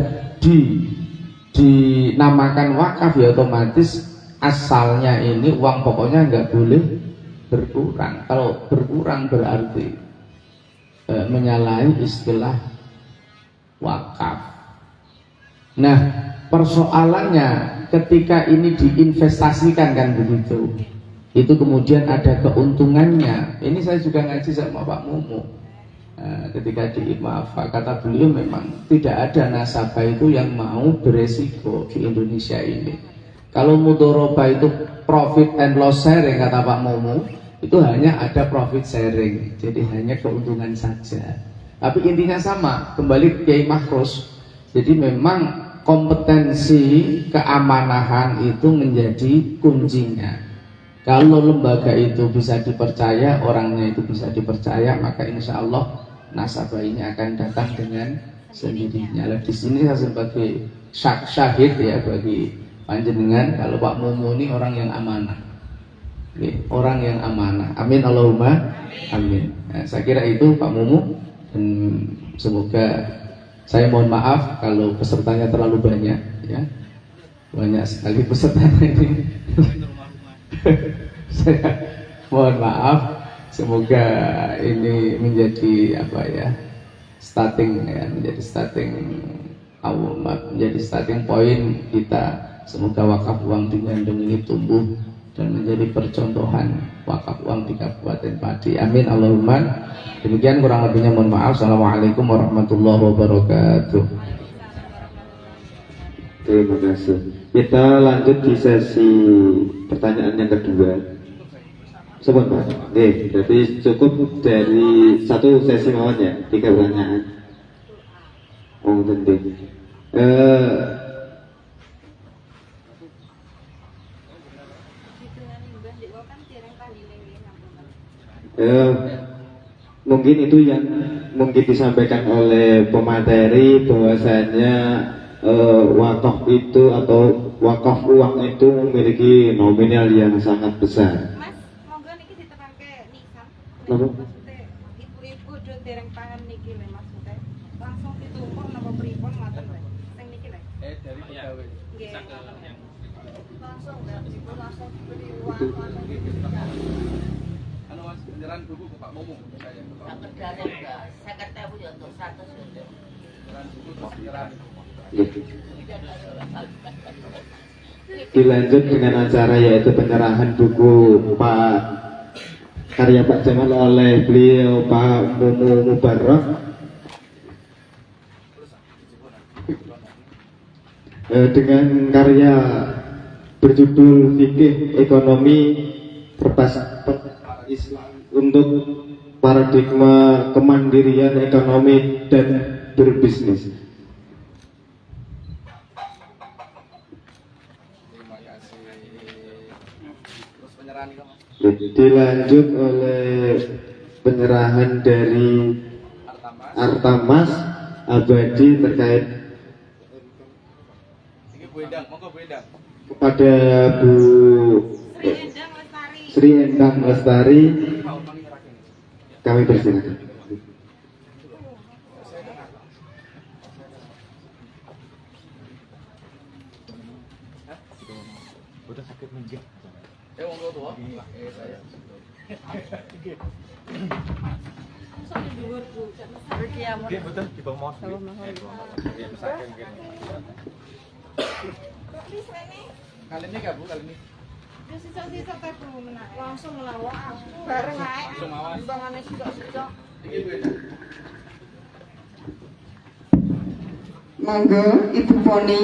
dinamakan wakaf ya otomatis asalnya ini uang pokoknya nggak boleh berkurang. Kalau berkurang berarti menyalahi istilah wakaf. Nah, persoalannya ketika ini diinvestasikan kan begitu. Itu kemudian ada keuntungannya. Ini saya juga ngaji sama Pak Mumu. Ketika di IMAFA, kata beliau memang tidak ada nasabah itu yang mau beresiko di Indonesia ini. Kalau mudoroba itu profit and loss sharing, kata Pak Mumu, itu hanya ada profit sharing, jadi hanya keuntungan saja. Tapi intinya sama, kembali ke Kiai Mahrus. Jadi memang kompetensi keamanahan itu menjadi kuncinya. Kalau lembaga itu bisa dipercaya, orangnya itu bisa dipercaya, maka insya Allah nasabah ini akan datang dengan sendirinya. Di sini saya sebagai syahid ya bagi panjenengan, kalau Pak Mumu ini orang yang amanah. Oke, orang yang amanah. Amin Allahumma amin. Nah, saya kira itu Pak Mumu, dan semoga saya mohon maaf kalau pesertanya terlalu banyak ya. Banyak sekali pesertanya ini. Saya mohon maaf, semoga ini menjadi menjadi starting point kita. Semoga wakaf uang di Bandung ini tumbuh dan menjadi percontohan wakaf uang di Kabupaten Pati. Amin Allahumma. Demikian kurang lebihnya mohon maaf. Assalamualaikum warahmatullahi wabarakatuh.
Terima kasih. Kita lanjut di sesi pertanyaan yang kedua. Sebentar, oke, berarti cukup dari satu sesi mawon ya, 3 pertanyaan. Oh penting. Mungkin itu yang mungkin disampaikan oleh pemateri bahwasanya wakaf itu atau wakaf uang itu memiliki nominal yang sangat besar.
Mas, monggo niki diterangke nisan.
Napa?
Maksudnya ibu-ibu do dereng pangan niki lho maksudnya. Langsung ditumpuk napa pripun ngoten lho. Sing niki lho.
Dari pegawai.
Nggih. Langsung ibu langsung diberi uang.
Mas beneran buku ke Pak Mumu saya.
Saya kata ya untuk 100 sudah.
Beneran buku terus beneran.
Dilanjut dengan acara yaitu penyerahan buku karya Pak Jamal oleh beliau Pak Mumu Mubarak dengan karya berjudul Fikih Ekonomi Islam untuk paradigma kemandirian ekonomi dan berbisnis. Dilanjut oleh penyerahan dari Artamas Abadi terkait kepada Bu Sri Endang Lestari. Kami persilakan.
Kali ini gak Bu, kali ini?
Sisa-sisa teh Bu menang. Langsung melawak bareng ae. Bangane sidok-sidok.
Monggo Ibu Poni,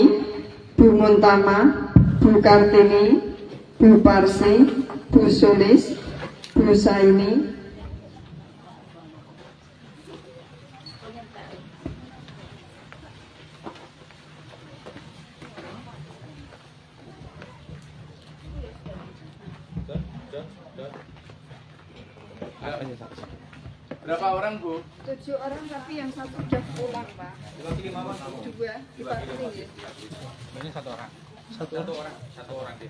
Bu Muntama, Bu Kartini, Bu Parsi, Bu Sulis, Bu Saini.
Berapa orang Bu?
7 orang tapi yang satu udah pulang, Pak.
Dibagi 5 Mas?
2 dibagi.
Ini satu orang. Satu orang deh.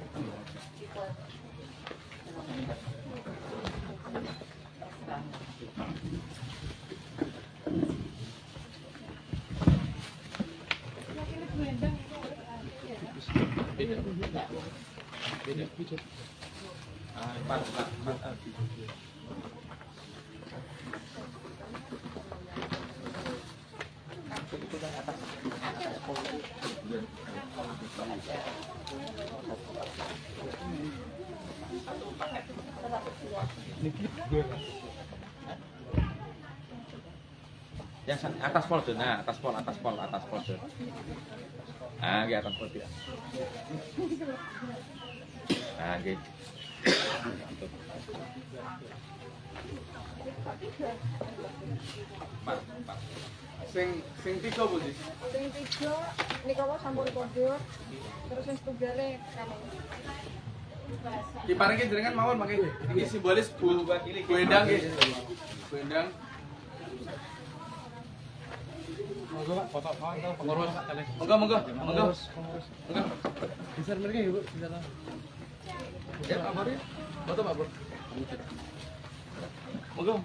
Yang atas folder, nah atas pol. Nah, di atas pol ya. Nah, gitu. Sing tiga Bu.
Sing 3 nika wae sampun kodur. Terus sing tunggale kami.
Diparingi jenengan mawon mangke. Ini simbolis Bu Endang nggih. Bu Endang. Monggo Pak, foto pengurus. Monggo. Bisa mriki Bu, bisa. Ya Pak Bori. Foto Pak Bor. Monggo.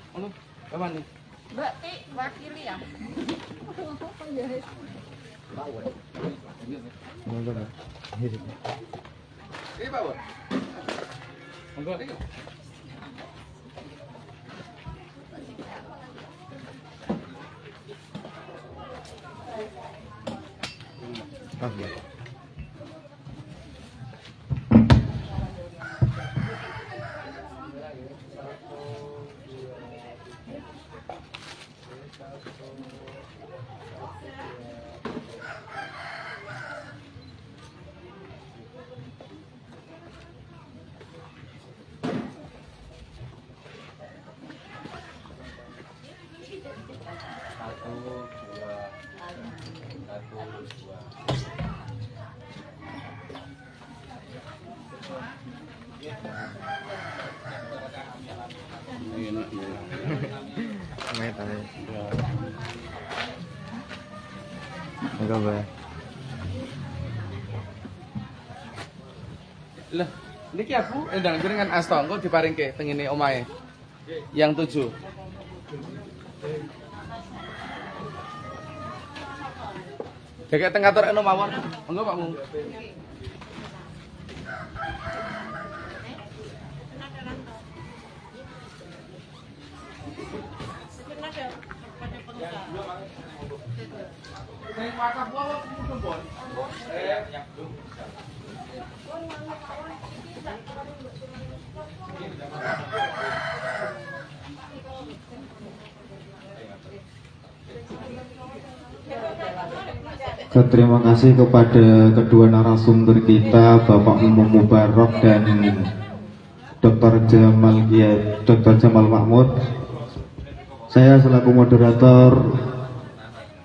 Kapan nih?
Mbak Ti wakili ya.
Ini Pak Bor. Monggo. Lah, niki aku endang jenengan asta engko diparingke teng ngene omahe. Yang 7. Jaga teng kantor eno mawon. Monggo Pak Mu. Sing wakaf wae kumpul. Yang belum.
Terima kasih kepada kedua narasumber kita, Bapak Umum Mubarak dan Dr. Jamal Mahmud. Saya selaku moderator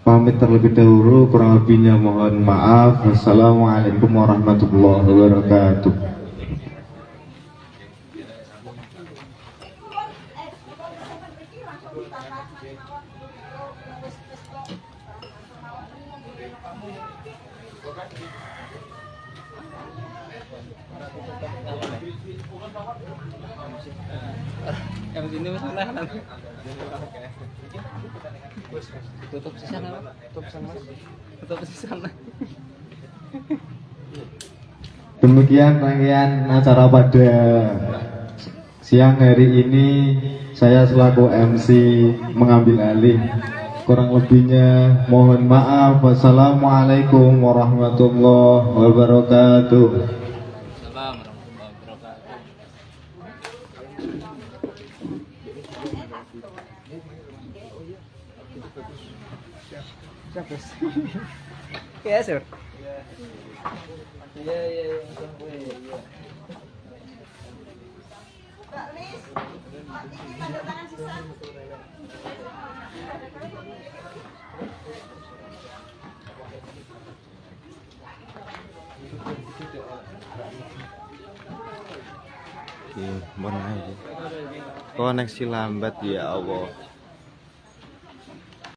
pamit terlebih dahulu, kurang lebihnya mohon maaf. Wassalamualaikum warahmatullahi wabarakatuh.
Yang ini masalah tutup di sana, tutup di sana.
Demikian rangkaian acara pada siang hari ini. Saya selaku MC mengambil alih. Kurang lebihnya mohon maaf. Wassalamualaikum warahmatullahi wabarakatuh.
Ya, sir.
Koneksi lambat ya Allah.